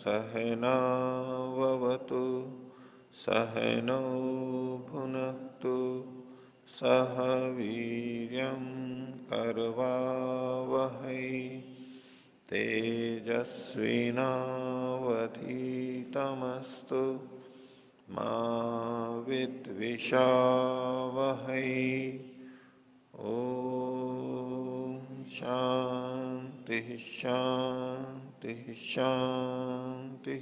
सहनाववतु सहनौ भुनक्तु सह वीर्यं करवावहै तेजस्विनावधीतमस्तु मा विद्विषावहै। ओम शांति शांति शांति।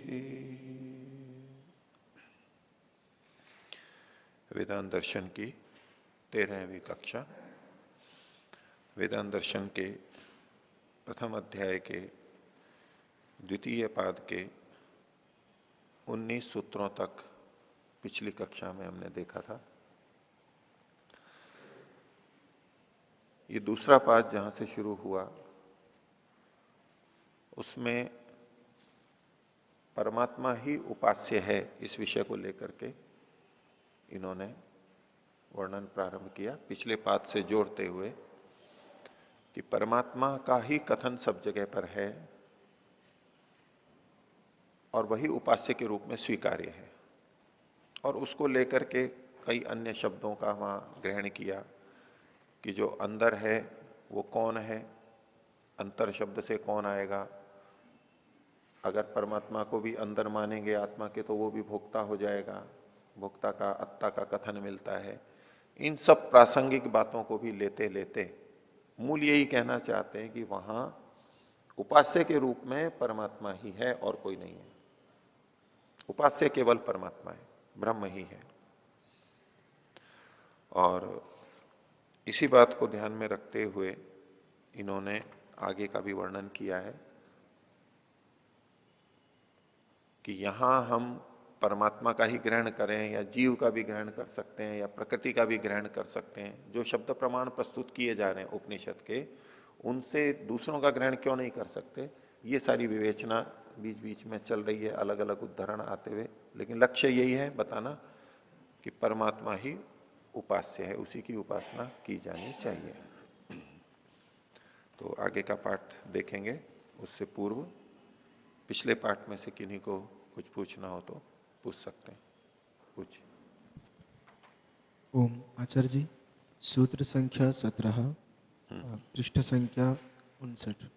वेदांत दर्शन की 13वीं कक्षा, वेदांत दर्शन के प्रथम अध्याय के द्वितीय पाद के 19 सूत्रों तक पिछली कक्षा में हमने देखा था। ये दूसरा पाद जहां से शुरू हुआ उसमें परमात्मा ही उपास्य है, इस विषय को लेकर के इन्होंने वर्णन प्रारंभ किया, पिछले पाद से जोड़ते हुए कि परमात्मा का ही कथन सब जगह पर है और वही उपास्य के रूप में स्वीकार्य है। और उसको लेकर के कई अन्य शब्दों का वहां ग्रहण किया कि जो अंदर है वो कौन है, अंतर शब्द से कौन आएगा। अगर परमात्मा को भी अंदर मानेंगे आत्मा के तो वो भी भोक्ता हो जाएगा, भोक्ता का अत्ता का कथन मिलता है। इन सब प्रासंगिक बातों को भी लेते लेते मूल यही कहना चाहते हैं कि वहां उपास्य के रूप में परमात्मा ही है और कोई नहीं है। उपास्य केवल परमात्मा है, ब्रह्म ही है। और इसी बात को ध्यान में रखते हुए इन्होंने आगे का भी वर्णन किया है कि यहां हम परमात्मा का ही ग्रहण करें या जीव का भी ग्रहण कर सकते हैं या प्रकृति का भी ग्रहण कर सकते हैं। जो शब्द प्रमाण प्रस्तुत किए जा रहे हैं उपनिषद के, उनसे दूसरों का ग्रहण क्यों नहीं कर सकते, ये सारी विवेचना बीच बीच में चल रही है, अलग अलग उदाहरण आते हुए। लेकिन लक्ष्य यही है बताना कि परमात्मा ही उपास्य है, उसी की उपासना की जानी चाहिए। तो आगे का पाठ देखेंगे। उससे पूर्व पिछले पाठ में से किन्हीं को कुछ पूछना हो तो पूछ सकते हैं। पूछिए। ओम आचार्य जी, सूत्र संख्या 17, पृष्ठ संख्या 59,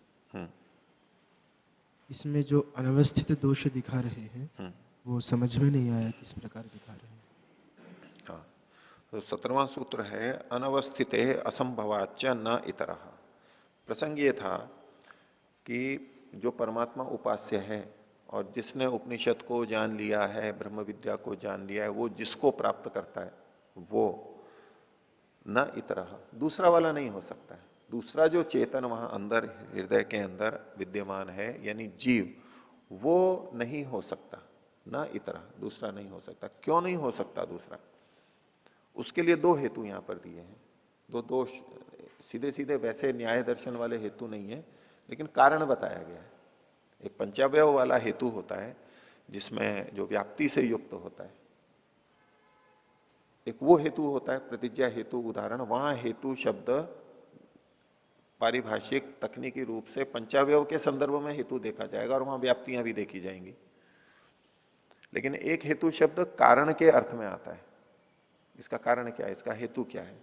इसमें जो अनवस्थित दोष दिखा रहे हैं वो समझ में नहीं आया किस प्रकार दिखा रहे हैं। हाँ, तो 17वां सूत्र है अनवस्थित असंभवाच न इतरः। प्रसंग ये था कि जो परमात्मा उपास्य है और जिसने उपनिषद को जान लिया है, ब्रह्म विद्या को जान लिया है, वो जिसको प्राप्त करता है वो न इतरः, दूसरा वाला नहीं हो सकता है। दूसरा जो चेतन वहां अंदर हृदय के अंदर विद्यमान है यानी जीव, वो नहीं हो सकता। न इतरः, दूसरा नहीं हो सकता। क्यों नहीं हो सकता दूसरा? उसके लिए दो हेतु यहां पर दिए हैं। दो दोष, सीधे सीधे वैसे न्याय दर्शन वाले हेतु नहीं है, लेकिन कारण बताया गया है। एक पंचावयव वाला हेतु होता है जिसमें जो व्याप्ति से युक्त होता है, एक वो हेतु होता है प्रतिज्ञा हेतु। उदाहरण, वहां हेतु शब्द पारिभाषिक तकनीकी रूप से पंचावयव के संदर्भ में हेतु देखा जाएगा और वहां व्याप्तियां भी देखी जाएंगी। लेकिन एक हेतु शब्द कारण के अर्थ में आता है। इसका कारण क्या है, इसका हेतु क्या है,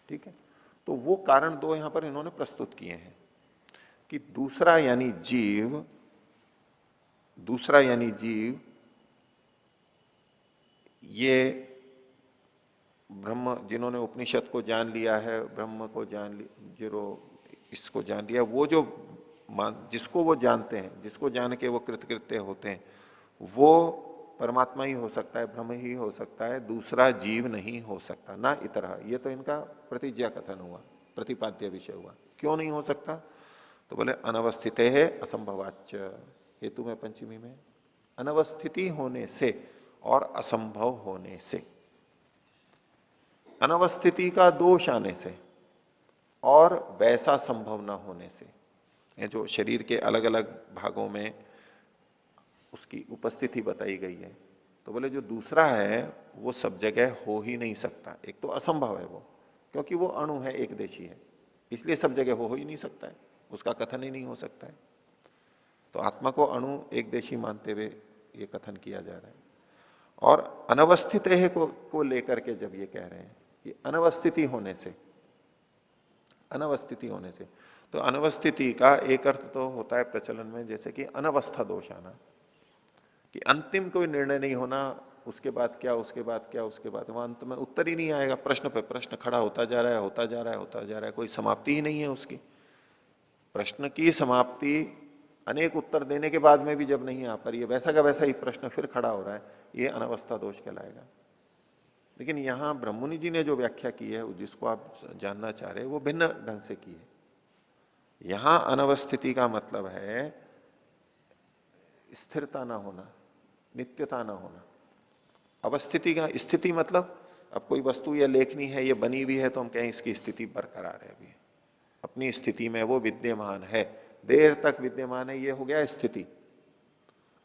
ठीक है। तो वो कारण दो यहां पर इन्होंने प्रस्तुत किए हैं कि दूसरा यानी जीव, दूसरा यानी जीव ये ब्रह्म, जिन्होंने उपनिषद को जान लिया है, ब्रह्म को जान लिया, जो इसको जान लिया, वो जो जिसको वो जानते हैं, जिसको जान के वो कृतकृत्य होते हैं, वो परमात्मा ही हो सकता है, ब्रह्म ही हो सकता है, दूसरा जीव नहीं हो सकता। ना इतरः, ये तो इनका प्रतिज्ञा कथन हुआ, प्रतिपाद्य विषय हुआ। क्यों नहीं हो सकता? तो बोले अनवस्थित है असंभवाच्च। हेतु में पंचमी में अनवस्थिति होने से और असंभव होने से, अनवस्थिति का दोष आने से और वैसा संभव ना होने से, ये जो शरीर के अलग अलग भागों में उसकी उपस्थिति बताई गई है, तो बोले जो दूसरा है वो सब जगह हो ही नहीं सकता। एक तो असंभव है वो, क्योंकि वो अणु है, एक देशी है, इसलिए सब जगह हो ही नहीं सकता है, उसका कथन ही नहीं हो सकता है। तो आत्मा को अणु एक देशी मानते हुए ये कथन किया जा रहा है। और अनवस्थित है को लेकर के जब ये कह रहे हैं कि अनवस्थिति होने से, अनवस्थिति होने से, तो अनवस्थिति का एक अर्थ तो होता है प्रचलन में जैसे कि अनवस्था दोष आना, कि अंतिम कोई निर्णय नहीं होना, उसके बाद क्या, उसके बाद क्या, उसके बाद, वहां अंत में उत्तर ही नहीं आएगा, प्रश्न पे प्रश्न खड़ा होता जा रहा है, होता जा रहा है, होता जा रहा है, कोई समाप्ति ही नहीं है उसकी। प्रश्न की समाप्ति अनेक उत्तर देने के बाद में भी जब नहीं आ पा रही है, वैसा का वैसा ही प्रश्न फिर खड़ा हो रहा है, ये अनवस्था दोष कहलाएगा। लेकिन यहां ब्रह्ममुनि जी ने जो व्याख्या की है, जिसको आप जानना चाह रहे हैं, वो भिन्न ढंग से की है। यहां अनवस्थिति का मतलब है स्थिरता ना होना, नित्यता ना होना। अवस्थिति का, स्थिति मतलब अब कोई वस्तु या लेखनी है, ये बनी हुई है तो हम कहें इसकी स्थिति बरकरार है, अभी अपनी स्थिति में वो विद्यमान है, देर तक विद्यमान है, ये हो गया स्थिति।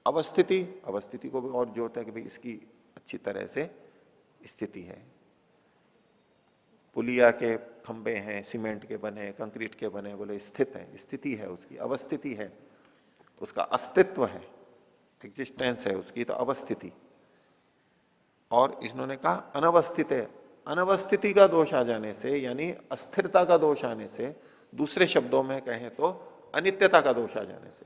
अवस्थिति, अवस्थिति को भी और जोड़ता है कि भाई इसकी अच्छी तरह से स्थिति है। पुलिया के खंबे हैं, सीमेंट के बने, कंक्रीट के बने, बोले स्थित है, स्थिति है उसकी, अवस्थिति है, उसका अस्तित्व है, एग्जिस्टेंस है उसकी, तो अवस्थिति। और इन्होंने कहा अनवस्थित है, अनवस्थिति का दोष आ जाने से, यानी अस्थिरता का दोष आने से, दूसरे शब्दों में कहें तो अनित्यता का दोष आ जाने से,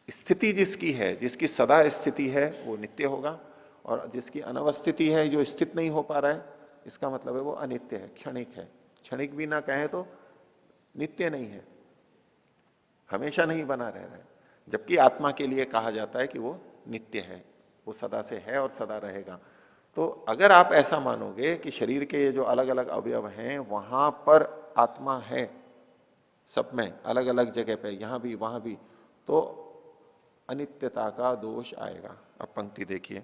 स्थिति जिसकी है, जिसकी सदा स्थिति है, वो नित्य होगा, और जिसकी अनवस्थिति है, जो स्थित नहीं हो पा रहा है, इसका मतलब है वो अनित्य है, क्षणिक है। क्षणिक भी ना कहें तो नित्य नहीं है, हमेशा नहीं बना रह रहा है। जबकि आत्मा के लिए कहा जाता है कि वो नित्य है, वो सदा से है और सदा रहेगा। तो अगर आप ऐसा मानोगे कि शरीर के ये जो अलग अलग अवयव हैं, वहां पर आत्मा है, सब में अलग अलग जगह पे, यहां भी वहां भी, तो अनित्यता का दोष आएगा। अब पंक्ति देखिए,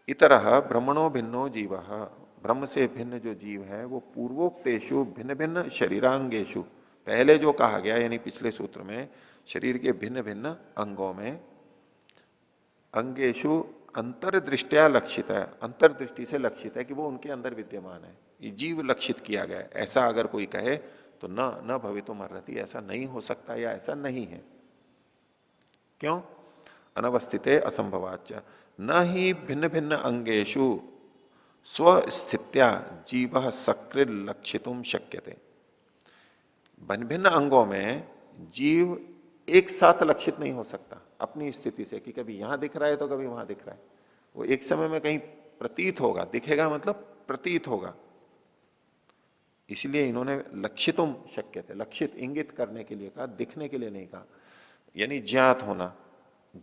इतरह ब्रह्मणो भिन्नो जीव, ब्रह्म से भिन्न जो जीव है वो पूर्वोक्तेषु भिन्न भिन्न शरीरांगेशु, पहले जो कहा गया यानी पिछले सूत्र में शरीर के भिन्न भिन्न अंगों में, अंगेशु अंतर्दृष्टिया लक्षित है, अंतर्दृष्टि से लक्षित है कि वो उनके अंदर विद्यमान है, ये जीव लक्षित किया गया है। ऐसा अगर कोई कहे तो न भवितुम अर्हति, ऐसा नहीं हो सकता या ऐसा नहीं है। क्यों? अनवस्थिते असंभवाच न ही भिन्न भिन्न अंगेशु स्वस्थित्या जीव सकृत लक्षितुम शक्यते। भिन्न भिन्न अंगों में जीव एक साथ लक्षित नहीं हो सकता अपनी स्थिति से, कि कभी यहां दिख रहा है तो कभी वहां दिख रहा है, वो एक समय में कहीं प्रतीत होगा, दिखेगा मतलब प्रतीत होगा। इसलिए इन्होंने लक्षितुम शक्यते, लक्षित इंगित करने के लिए कहा, दिखने के लिए नहीं कहा, यानी ज्ञात होना।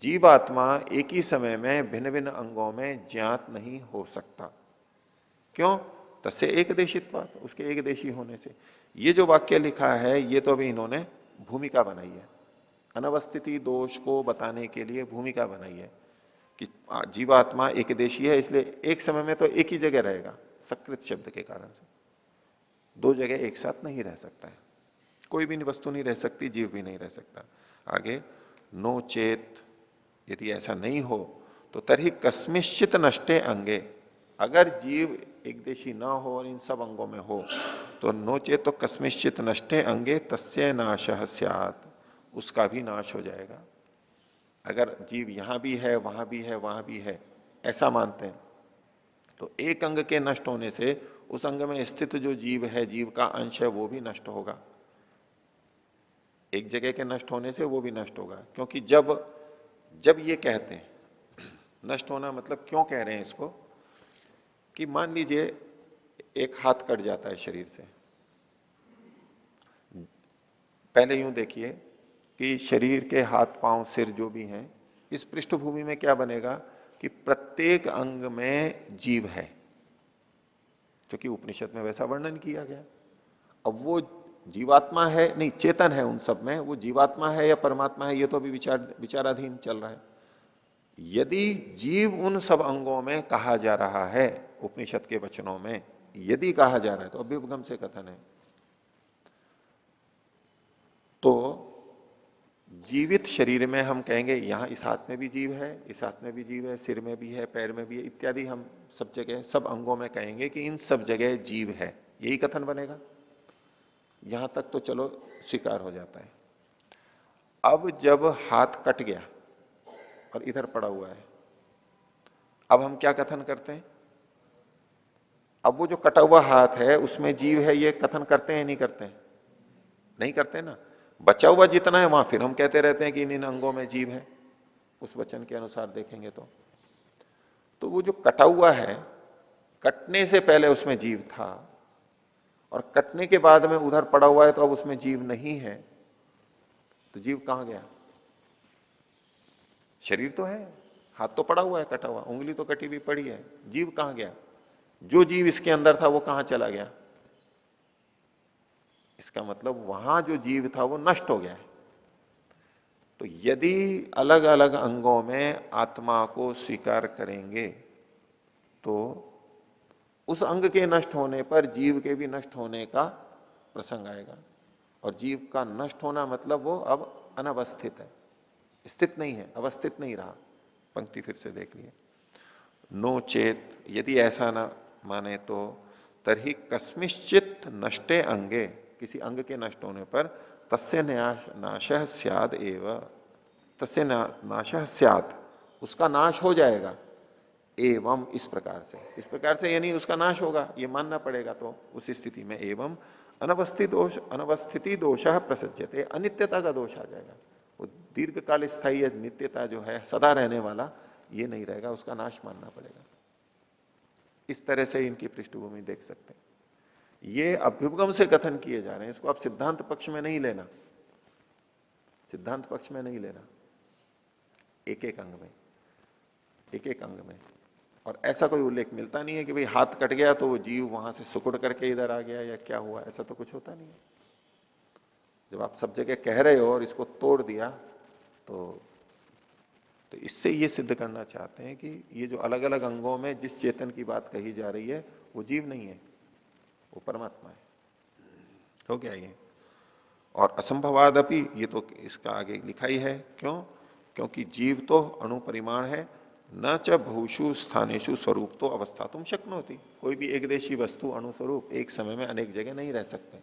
जीवात्मा एक ही समय में भिन्न भिन्न अंगों में ज्ञात नहीं हो सकता। क्यों? तस्य एक देशित्वात्, उसके एक देशी होने से। ये जो वाक्य लिखा है ये तो अभी इन्होंने भूमिका बनाई है, अनवस्थिति दोष को बताने के लिए भूमिका बनाई है कि जीवात्मा एक देशी है, इसलिए एक समय में तो एक ही जगह रहेगा, सकृत शब्द के कारण से दो जगह एक साथ नहीं रह सकता है, कोई भी वस्तु नहीं रह सकती, जीव भी नहीं रह सकता। आगे, नो चेत, यदि ऐसा नहीं हो तो तर्हि कस्मिश्चित नष्टे अंगे, अगर जीव एक देशी ना हो और इन सब अंगों में हो तो नो चेत, तो कस्मिश्चित नष्टे अंगे तस्य नाशः स्यात्, उसका भी नाश हो जाएगा। अगर जीव यहां भी है, वहां भी है, वहां भी है, ऐसा मानते हैं, तो एक अंग के नष्ट होने से उस अंग में स्थित जो जीव है, जीव का अंश है, वो भी नष्ट होगा। एक जगह के नष्ट होने से वो भी नष्ट होगा। क्योंकि जब ये कहते हैं नष्ट होना, मतलब क्यों कह रहे हैं इसको, कि मान लीजिए एक हाथ कट जाता है शरीर से, पहले यूं देखिए कि शरीर के हाथ पांव सिर जो भी हैं, इस पृष्ठभूमि में क्या बनेगा कि प्रत्येक अंग में जीव है, क्योंकि उपनिषद में वैसा वर्णन किया गया। अब वो जीवात्मा है, नहीं चेतन है उन सब में, वो जीवात्मा है या परमात्मा है ये तो अभी विचाराधीन चल रहा है। यदि जीव उन सब अंगों में कहा जा रहा है, उपनिषद के वचनों में यदि कहा जा रहा है, तो अभ्युपगम से कथन है, तो जीवित शरीर में हम कहेंगे यहां इस हाथ में भी जीव है, इस हाथ में भी जीव है, सिर में भी है, पैर में भी है, इत्यादि हम सब जगह सब अंगों में कहेंगे कि इन सब जगह जीव है, यही कथन बनेगा। यहां तक तो चलो स्वीकार हो जाता है। अब जब हाथ कट गया और इधर पड़ा हुआ है, अब हम क्या कथन करते हैं? अब वो जो कटा हुआ हाथ है उसमें जीव है, ये कथन करते हैं नहीं करते हैं? नहीं करते ना। बचा हुआ जितना है वहां फिर हम कहते रहते हैं कि इन इन अंगों में जीव है, उस वचन के अनुसार देखेंगे तो वो जो कटा हुआ है, कटने से पहले उसमें जीव था और कटने के बाद में उधर पड़ा हुआ है तो अब उसमें जीव नहीं है, तो जीव कहां गया? शरीर तो है, हाथ तो पड़ा हुआ है कटा हुआ, उंगली तो कटी हुई पड़ी है, जीव कहां गया? जो जीव इसके अंदर था वो कहां चला गया? इसका मतलब वहां जो जीव था वो नष्ट हो गया है। तो यदि अलग अलग अंगों में आत्मा को स्वीकार करेंगे तो उस अंग के नष्ट होने पर जीव के भी नष्ट होने का प्रसंग आएगा। और जीव का नष्ट होना मतलब वो अब अनवस्थित है, स्थित नहीं है, अवस्थित नहीं रहा। पंक्ति फिर से देख लिए। नो चेत, यदि ऐसा ना माने तो तरही कस्मिश्चित नष्टे अंगे, किसी अंग के नष्ट होने पर तस्य नाशः स्याद एव, तस्य नाशः स्याद, उसका नाश हो जाएगा। एवं, इस प्रकार से यानी उसका नाश होगा, ये मानना पड़ेगा। तो उस स्थिति में एवं अनवस्थिति दोष प्रसज्यते, अनित्यता का दोष आ जाएगा। वो दीर्घकाल स्थायी नित्यता जो है, सदा रहने वाला, ये नहीं रहेगा, उसका नाश मानना पड़ेगा। इस तरह से इनकी पृष्ठभूमि देख सकते हैं। ये अभ्युपगम से कथन किए जा रहे हैं, इसको आप सिद्धांत पक्ष में नहीं लेना, सिद्धांत पक्ष में नहीं लेना, एक एक अंग में, एक एक अंग में। और ऐसा कोई उल्लेख मिलता नहीं है कि भाई हाथ कट गया तो वो जीव वहां से सुकुड़ करके इधर आ गया या क्या हुआ, ऐसा तो कुछ होता नहीं है। जब आप सब जगह कह रहे हो और इसको तोड़ दिया तो इससे ये सिद्ध करना चाहते हैं कि ये जो अलग अलग अंगों में जिस चेतन की बात कही जा रही है वो जीव नहीं है, वो परमात्मा है। हो गया ये। और असंभवादपि, ये तो इसका आगे लिखा ही है। क्यों? क्योंकि जीव तो अणु परिमाण है, न च बहुषु स्थानेषु स्वरूप तो अवस्था तुम शक्नोति। कोई भी एक देशी वस्तु अणु स्वरूप एक समय में अनेक जगह नहीं रह सकते,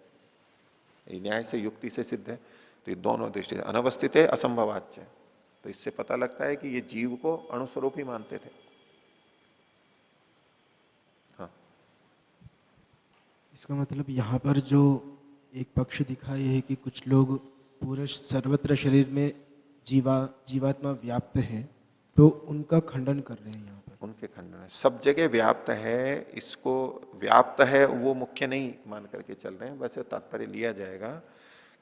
ये न्याय से युक्ति से सिद्ध है। तो ये दोनों दृष्टि से अनवस्थित है, असंभवाच्य। तो इससे पता लगता है कि ये जीव को अणुस्वरूप ही मानते थे। हाँ, इसका मतलब यहाँ पर जो एक पक्ष दिखा ये है कि कुछ लोग पूरे सर्वत्र शरीर में जीवात्मा व्याप्त है, तो उनका खंडन कर रहे हैं यहाँ पर। उनके खंडन है, सब जगह व्याप्त है, इसको व्याप्त है वो मुख्य नहीं मान करके चल रहे हैं। वैसे तात्पर्य लिया जाएगा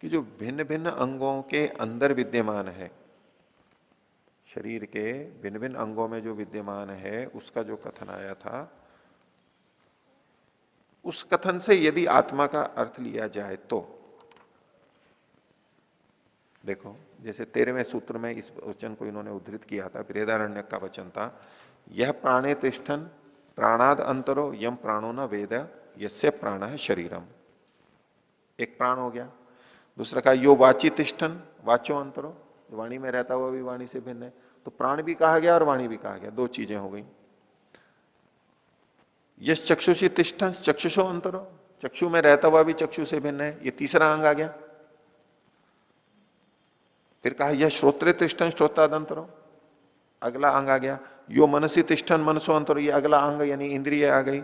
कि जो भिन्न भिन्न अंगों के अंदर विद्यमान है, शरीर के भिन्न भिन्न अंगों में जो विद्यमान है, उसका जो कथन आया था, उस कथन से यदि आत्मा का अर्थ लिया जाए तो देखो, जैसे 13वें सूत्र में इस वचन को इन्होंने उद्धृत किया था, बृहदारण्य का वचन था, यह प्राणे तिष्ठन प्राणाद अंतरो यम प्राणो न वेद यस्य प्राण है शरीरम। एक प्राण हो गया। दूसरा कहा यो वाची तिष्ठन वाचो अंतरो, वाणी में रहता हुआ भी वाणी से भिन्न है, तो प्राण भी कहा गया और वाणी भी कहा गया, दो चीजें हो गई। यश चक्षुषी तिष्ठन चक्षुषो अंतरो, चक्षु में रहता हुआ भी चक्षु से भिन्न है, ये तीसरा अंग आ गया। फिर कहा यह श्रोत्रे तिष्ठन श्रोताद अंतरो, अगला अंग आ गया। यो मनसी तिष्ठन मनसो अंतरो, ये अगला अंग यानी इंद्रिय आ गई।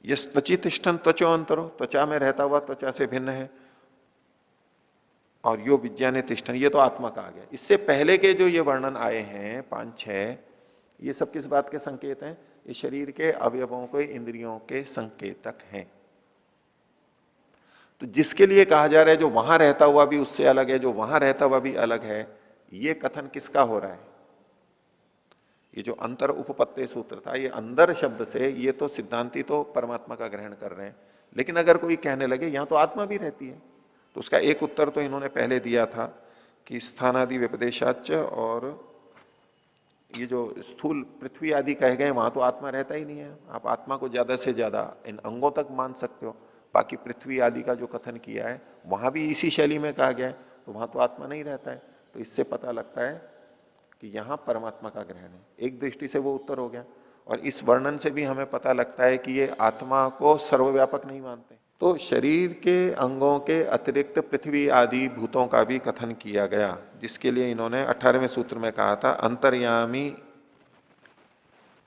यह त्वची तिष्ठन त्वचो अंतरो, त्वचा में रहता हुआ त्वचा से भिन्न है। और यो विज्ञाने तिष्ठन, ये तो आत्मा का आ गया। इससे पहले के जो ये वर्णन आए हैं 5-6, ये सब किस बात के संकेत हैं? इस शरीर के अवयवों के, इंद्रियों के संकेतक हैं। तो जिसके लिए कहा जा रहा है जो वहां रहता हुआ भी उससे अलग है, जो वहां रहता हुआ भी अलग है, ये कथन किसका हो रहा है? ये जो अंतर उपपत्ति सूत्र था, ये अंदर शब्द से, ये तो सिद्धांती तो परमात्मा का ग्रहण कर रहे हैं। लेकिन अगर कोई कहने लगे यहां तो आत्मा भी रहती है, तो उसका एक उत्तर तो इन्होंने पहले दिया था कि स्थानादि व्यपदेशाच, और ये जो स्थूल पृथ्वी आदि कहे गए वहां तो आत्मा रहता ही नहीं है। आप आत्मा को ज्यादा से ज्यादा इन अंगों तक मान सकते हो, बाकी पृथ्वी आदि का जो कथन किया है वहां भी इसी शैली में कहा गया है, तो वहां तो आत्मा नहीं रहता है। तो इससे पता लगता है कि यहां परमात्मा का ग्रहण है। एक दृष्टि से वो उत्तर हो गया। और इस वर्णन से भी हमें पता लगता है कि ये आत्मा को सर्वव्यापक नहीं मानते। तो शरीर के अंगों के अतिरिक्त पृथ्वी आदि भूतों का भी कथन किया गया, जिसके लिए इन्होंने 18वें सूत्र में कहा था अंतर्यामी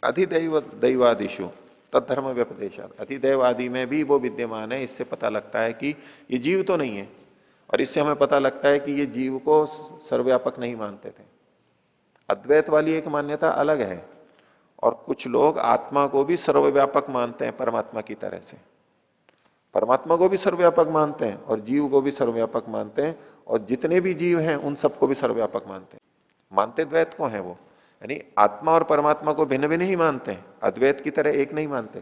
अधिदैव दैवादिशु तत्धर्म व्यपदेशात। अधिदैव आदि में भी वो विद्यमान है। इससे पता लगता है कि ये जीव तो नहीं है, और इससे हमें पता लगता है कि ये जीव को सर्वव्यापक नहीं मानते थे। अद्वैत वाली एक मान्यता अलग है, और कुछ लोग आत्मा को भी सर्वव्यापक मानते हैं परमात्मा की तरह से। परमात्मा को भी सर्वव्यापक मानते हैं और जीव को भी सर्वव्यापक मानते हैं, और जितने भी जीव हैं उन सबको भी सर्वव्यापक मानते हैं। मानते द्वैत को हैं वो, यानी आत्मा और परमात्मा को भिन्न भिन्न ही मानते हैं, अद्वैत की तरह एक नहीं मानते।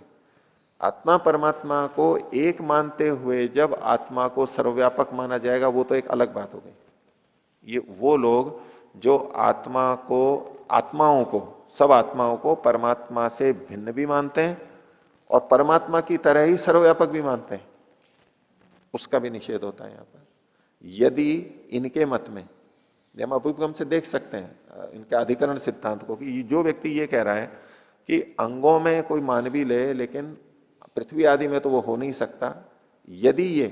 आत्मा परमात्मा को एक मानते हुए जब आत्मा को सर्वव्यापक माना जाएगा, वो तो एक अलग बात हो गई। ये वो लोग जो आत्मा को, आत्माओं को, सब आत्माओं को परमात्मा से भिन्न भी मानते हैं और परमात्मा की तरह ही सर्वव्यापक भी मानते हैं, उसका भी निषेध होता है यहां पर। यदि इनके मत में, हम अभ्युपगम से देख सकते हैं इनके अधिकरण सिद्धांत को, कि जो व्यक्ति ये कह रहा है कि अंगों में कोई मानवी ले लेकिन पृथ्वी आदि में तो वो हो नहीं सकता, यदि ये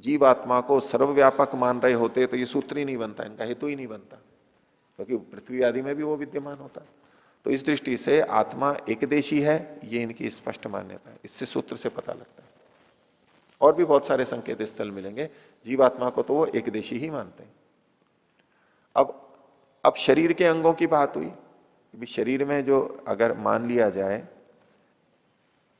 जीवात्मा को सर्वव्यापक मान रहे होते तो ये सूत्र ही नहीं बनता, इनका हेतु ही नहीं बनता, क्योंकि पृथ्वी आदि में भी वो विद्यमान होता। तो इस दृष्टि से आत्मा एकदेशी है, ये इनकी स्पष्ट मान्यता है। इससे सूत्र से पता लगता है। और भी बहुत सारे संकेत स्थल मिलेंगे, जीवात्मा को तो वो एकदेशी ही मानते हैं। अब शरीर के अंगों की बात हुई, शरीर में जो अगर मान लिया जाए,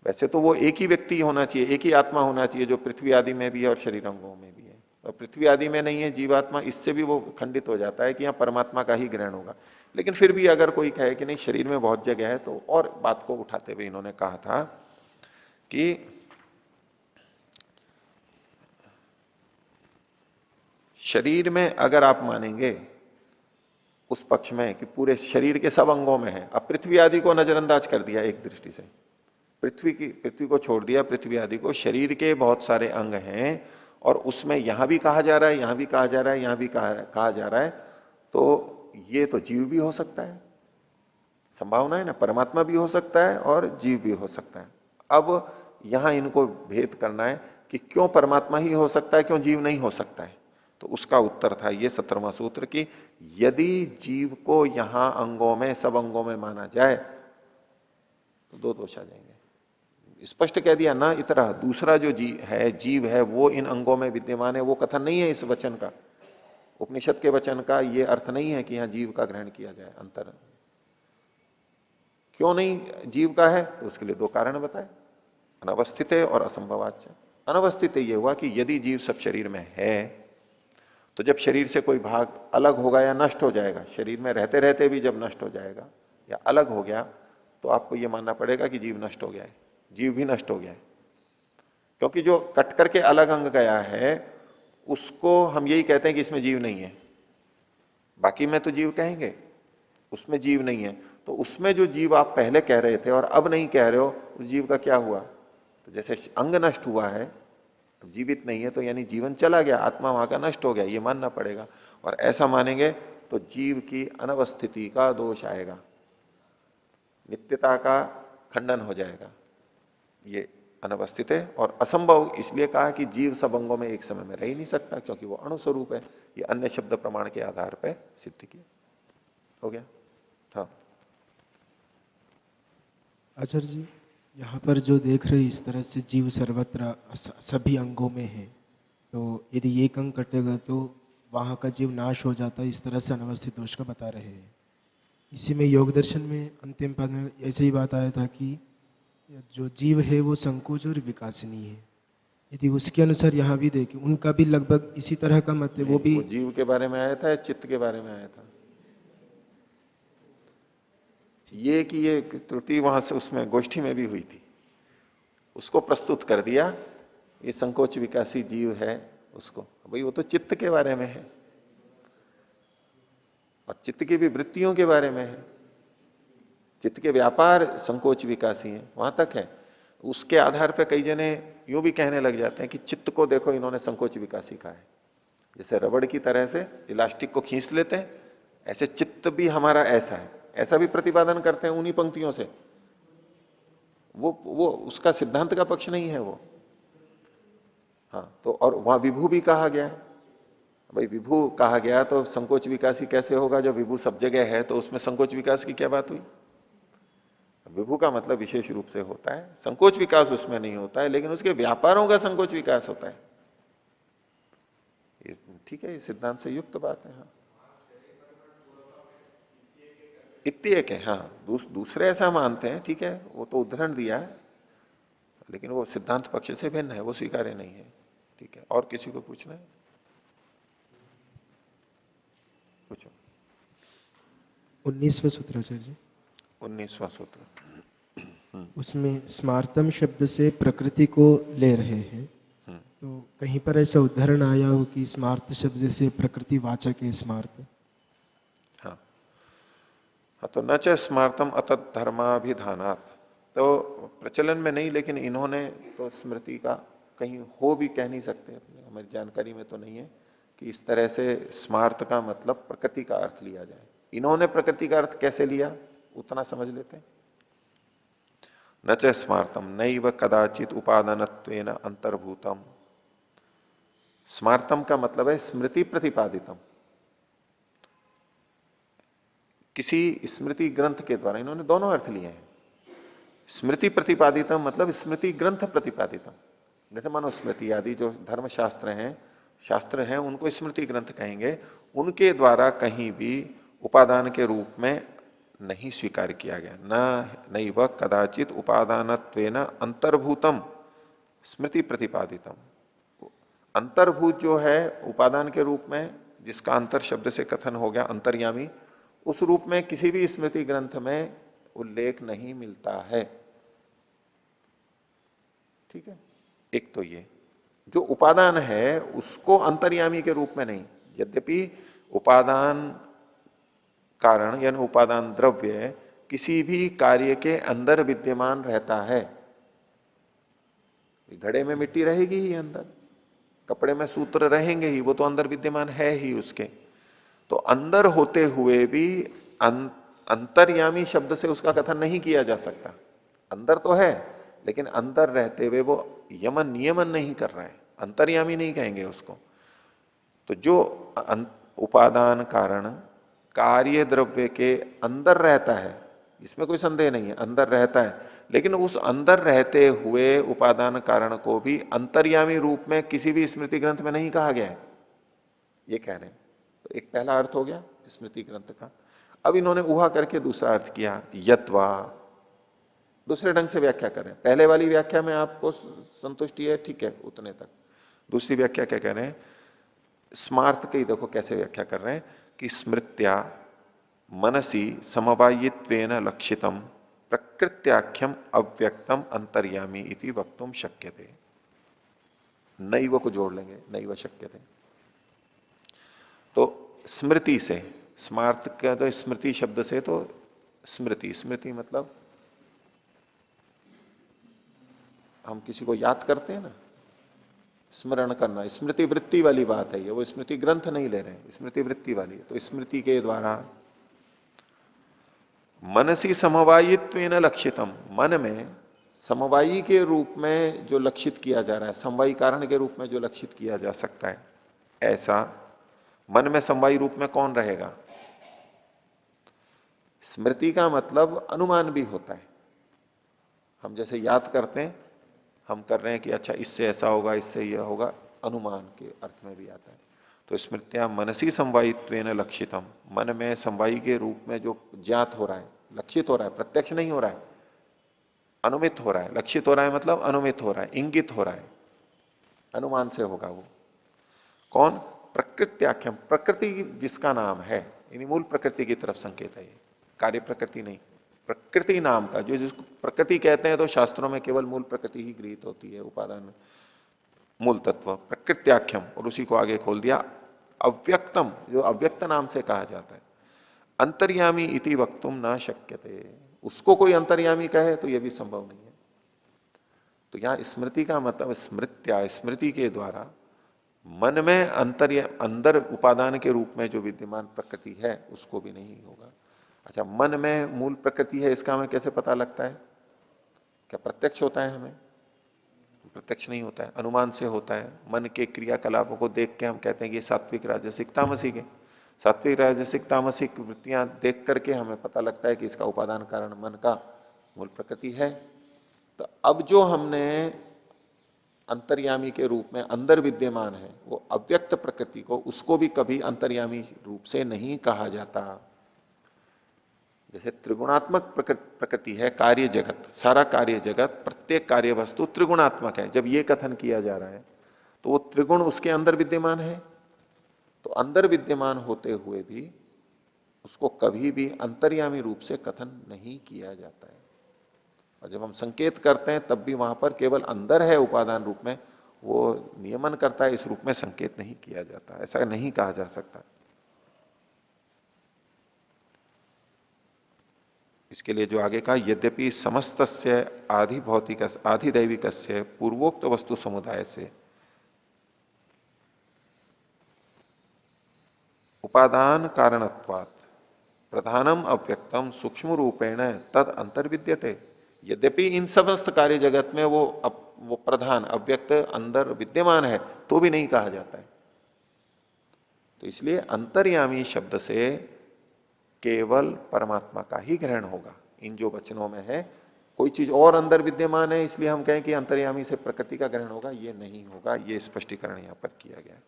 वैसे तो वो एक ही व्यक्ति होना चाहिए, एक ही आत्मा होना चाहिए जो पृथ्वी आदि में भी है और शरीर अंगों में भी है। और पृथ्वी आदि में नहीं है जीवात्मा, इससे भी वो खंडित हो जाता है कि यहां परमात्मा का ही ग्रहण होगा। लेकिन फिर भी अगर कोई कहे कि नहीं शरीर में बहुत जगह है, तो और बात को उठाते हुए इन्होंने कहा था कि शरीर में अगर आप मानेंगे उस पक्ष में कि पूरे शरीर के सब अंगों में है, अब पृथ्वी आदि को नजरअंदाज कर दिया एक दृष्टि से, पृथ्वी को छोड़ दिया, पृथ्वी आदि को, शरीर के बहुत सारे अंग हैं और उसमें यहां भी कहा जा रहा है, यहां भी कहा जा रहा है, यहां भी कहा जा रहा है, तो ये तो जीव भी हो सकता है, संभावना है ना, परमात्मा भी हो सकता है और जीव भी हो सकता है। अब यहां इनको भेद करना है कि क्यों परमात्मा ही हो सकता है, क्यों जीव नहीं हो सकता है। तो उसका उत्तर था ये 17वां सूत्र कि यदि जीव को यहां अंगों में, सब अंगों में माना जाए तो दो दोष आ जाएंगे। स्पष्ट कह दिया ना, इतना दूसरा जो जीव है वो इन अंगों में विद्यमान है, वो कथन नहीं है इस वचन का, उपनिषद के वचन का ये अर्थ नहीं है कि यहां जीव का ग्रहण किया जाए। अंतर क्यों नहीं जीव का है, तो उसके लिए दो कारण बताए, अनवस्थित है और असंभवाच्य। अनवस्थित ये हुआ कि यदि जीव सब शरीर में है, तो जब शरीर से कोई भाग अलग होगा या नष्ट हो जाएगा, शरीर में रहते रहते भी जब नष्ट हो जाएगा या अलग हो गया, तो आपको यह मानना पड़ेगा कि जीव नष्ट हो गया है, जीव भी नष्ट हो गया है। क्योंकि जो कट करके अलग अंग गया है उसको हम यही कहते हैं कि इसमें जीव नहीं है, बाकी में तो जीव कहेंगे, उसमें जीव नहीं है। तो उसमें जो जीव आप पहले कह रहे थे और अब नहीं कह रहे हो, उस जीव का क्या हुआ? तो जैसे अंग नष्ट हुआ है, जीवित नहीं है, तो यानी जीवन चला गया, आत्मा वहां का नष्ट हो गया, ये मानना पड़ेगा। और ऐसा मानेंगे तो जीव की अनवस्थिति का दोष आएगा, नित्यता का खंडन हो जाएगा। ये अनवस्थित है और असंभव इसलिए कहा कि जीव सब अंगों में एक समय में रह ही नहीं सकता, क्योंकि वो अणुस्वरूप है। ये अन्य शब्द प्रमाण के आधार पर सिद्ध किया। हो गया था। आचार्य जी, यहाँ पर जो देख रहे इस तरह से जीव सर्वत्र सभी अंगों में है, तो यदि एक अंग कटेगा तो वहाँ का जीव नाश हो जाता है, इस तरह से अनवस्थित दोष का बता रहे हैं। इसी में योग दर्शन में अंतिम पद में ऐसे ही बात आया था कि जो जीव है वो संकोच और विकासनीय है। यदि उसके अनुसार यहाँ भी देखें, उनका भी लगभग इसी तरह का मत है। वो भी जीव के बारे में आया था या चित्त के बारे में आया था? ये कि ये त्रुटि वहां से उसमें गोष्ठी में भी हुई थी, उसको प्रस्तुत कर दिया, ये संकोच विकासी जीव है उसको। भाई वो तो चित्त के बारे में है और चित्त की भी वृत्तियों के बारे में है, चित्त के व्यापार संकोच विकासी है, वहां तक है। उसके आधार पर कई जने यूं भी कहने लग जाते हैं कि चित्त को देखो इन्होंने संकोच विकासी कहा है, जैसे रबड़ की तरह से इलास्टिक को खींच लेते हैं, ऐसे चित्त भी हमारा ऐसा है, ऐसा भी प्रतिपादन करते हैं उन्हीं पंक्तियों से। वो उसका सिद्धांत का पक्ष नहीं है वो। हाँ, तो और वहां विभू भी कहा गया है। भाई विभू कहा गया तो संकोच विकास ही कैसे होगा? जब विभू सब जगह है तो उसमें संकोच विकास की क्या बात हुई? विभू का मतलब विशेष रूप से होता है, संकोच विकास उसमें नहीं होता है, लेकिन उसके व्यापारों का संकोच विकास होता है। ये ठीक है, ये सिद्धांत से युक्त बात है। हाँ, इत्ती एक है। हाँ, दूसरे ऐसा मानते हैं, ठीक है, वो तो उदाहरण दिया है, लेकिन वो सिद्धांत पक्ष से भिन्न है, वो स्वीकार्य नहीं है। ठीक है, और किसी को पूछना है? पूछो। 19वां सूत्र आचार्य जी। 19वां सूत्र। उसमें स्मार्तम शब्द से प्रकृति को ले रहे हैं, हम्म। तो कहीं पर ऐसा उदाहरण आया हो कि स्मार्त शब्द से प्रकृति वाचक है स्मार्त? हाँ, हाँ, तो न च स्मार्तम अतत धर्माभिधानात, तो प्रचलन में नहीं, लेकिन इन्होंने तो स्मृति का कहीं हो भी कह नहीं सकते, अपने हमारी जानकारी में तो नहीं है कि इस तरह से स्मार्त का मतलब प्रकृति का अर्थ लिया जाए। इन्होंने प्रकृति का अर्थ कैसे लिया, उतना समझ लेते हैं। न च स्मार्तम नैव कदाचित उपादानत्वेन अंतर्भूतम। स्मार्तम का मतलब है स्मृति प्रतिपादितम, किसी स्मृति ग्रंथ के द्वारा। इन्होंने दोनों अर्थ लिए हैं। स्मृति प्रतिपादितम मतलब स्मृति ग्रंथ प्रतिपादितम। जैसे मानो स्मृति आदि जो शास्त्र हैं उनको स्मृति ग्रंथ कहेंगे, उनके द्वारा कहीं भी उपादान के रूप में नहीं स्वीकार किया गया। न नैव कदाचित उपादानत्वेन अंतर्भूतम स्मृति प्रतिपादितम। अंतर्भूत जो है उपादान के रूप में, जिसका अंतर शब्द से कथन हो गया अंतर्यामी, उस रूप में किसी भी स्मृति ग्रंथ में उल्लेख नहीं मिलता है। ठीक है, एक तो ये जो उपादान है उसको अंतर्यामी के रूप में नहीं, यद्यपि उपादान कारण यानी उपादान द्रव्य किसी भी कार्य के अंदर विद्यमान रहता है। घड़े में मिट्टी रहेगी ही अंदर, कपड़े में सूत्र रहेंगे ही, वो तो अंदर विद्यमान है ही उसके। तो अंदर होते हुए भी अंतर्यामी शब्द से उसका कथन नहीं किया जा सकता। अंदर तो है, लेकिन अंदर रहते हुए वो यमन नियमन नहीं कर रहा है, अंतर्यामी नहीं कहेंगे उसको। तो जो उपादान कारण कार्य द्रव्य के अंदर रहता है, इसमें कोई संदेह नहीं है, अंदर रहता है, लेकिन उस अंदर रहते हुए उपादान कारण को भी अंतर्यामी रूप में किसी भी स्मृति ग्रंथ में नहीं कहा गया है, ये कह रहे हैं। तो एक पहला अर्थ हो गया स्मृति ग्रंथ का। अब इन्होंने उहा करके दूसरा अर्थ किया, यत्वा। दूसरे ढंग से व्याख्या करें, पहले वाली व्याख्या में आपको संतुष्टि है, ठीक है, उतने तक। दूसरी व्याख्या क्या कह रहे हैं, स्मार्त की देखो कैसे व्याख्या कर रहे हैं कि स्मृत्या मनसी समवायित्वेन लक्षितम प्रकृत्याख्यम अव्यक्तम अंतर्यामी इति वक्तुम शक्यते। नैव को जोड़ लेंगे, नैव शक्यते। तो स्मृति से, स्मार्त का तो स्मृति शब्द से, तो स्मृति, स्मृति मतलब हम किसी को याद करते हैं ना, स्मरण करना, स्मृति वृत्ति वाली बात है ये, वो स्मृति ग्रंथ नहीं ले रहे हैं, स्मृति वृत्ति वाली है। तो स्मृति के द्वारा मनसी समवायित्वेन लक्षितम, मन में समवायी के रूप में जो लक्षित किया जा रहा है, समवायी कारण के रूप में जो लक्षित किया जा सकता है, ऐसा मन में समवायी रूप में कौन रहेगा? स्मृति का मतलब अनुमान भी होता है। हम जैसे याद करते हैं, हम कर रहे हैं कि अच्छा इससे ऐसा होगा, इससे यह होगा, अनुमान के अर्थ में भी आता है। तो स्मृत्या मनसी समवायित्वेन लक्षितम, मन में समवायी के रूप में जो ज्ञात हो रहा है, लक्षित हो रहा है, प्रत्यक्ष नहीं हो रहा है, अनुमित हो रहा है। लक्षित हो रहा है मतलब अनुमित हो रहा है, इंगित हो रहा है, अनुमान से होगा वो। कौन? प्रकृत्याख्यम, प्रकृति जिसका नाम है, यानी मूल प्रकृति की तरफ संकेत है ये, कार्य प्रकृति नहीं। प्रकृति नाम का, जो जिसको प्रकृति कहते हैं, तो शास्त्रों में केवल मूल प्रकृति ही गृहीत होती है, उपादान मूल तत्व प्रकृत्याख्यम, और उसी को आगे खोल दिया अव्यक्तम, जो अव्यक्त नाम से कहा जाता है। अंतर्यामी इति वक्तुम ना शक्यते, उसको कोई अंतर्यामी कहे तो यह भी संभव नहीं है। तो यहां स्मृति का मतलब स्मृत्या, स्मृति के द्वारा मन में अंदर उपादान के रूप में जो विद्यमान प्रकृति है उसको भी नहीं होगा। अच्छा, मन में मूल प्रकृति है, इसका हमें कैसे पता लगता है? क्या प्रत्यक्ष होता है हमें? प्रत्यक्ष नहीं होता है, अनुमान से होता है। मन के क्रियाकलापों को देख के हम कहते हैं कि ये सात्विक, राजसिक, तामसिक है। सात्विक, राजसिक, तामसिक वृत्तियां देख करके हमें पता लगता है कि इसका उपादान कारण मन का मूल प्रकृति है। तो अब जो हमने अंतर्यामी के रूप में अंदर विद्यमान है, वो अव्यक्त प्रकृति को, उसको भी कभी अंतर्यामी रूप से नहीं कहा जाता। जैसे त्रिगुणात्मक प्रकृति है कार्य जगत, सारा कार्य जगत, प्रत्येक कार्य वस्तु त्रिगुणात्मक है, जब ये कथन किया जा रहा है तो वो त्रिगुण उसके अंदर विद्यमान है। तो अंदर विद्यमान होते हुए भी उसको कभी भी अंतर्यामी रूप से कथन नहीं किया जाता है। और जब हम संकेत करते हैं तब भी वहां पर केवल अंदर है उपादान रूप में, वो नियमन करता है, इस रूप में संकेत नहीं किया जाता, ऐसा नहीं कहा जा सकता। इसके लिए जो आगे कहा, यद्यपि समस्तस्य आधि भौतिक आधिदैविक पूर्वोक्त वस्तु समुदाय से उपादान कारणत्वात् प्रधानम अव्यक्तम सूक्ष्म रूपेण तद अंतर्विद्यते। यद्यपि इन समस्त कार्य जगत में वो प्रधान अव्यक्त अंदर विद्यमान है, तो भी नहीं कहा जाता है। तो इसलिए अंतर्यामी शब्द से केवल परमात्मा का ही ग्रहण होगा। इन जो वचनों में है कोई चीज और अंदर विद्यमान है इसलिए हम कहें कि अंतर्यामी से प्रकृति का ग्रहण होगा, ये नहीं होगा। ये स्पष्टीकरण यहां पर किया गया।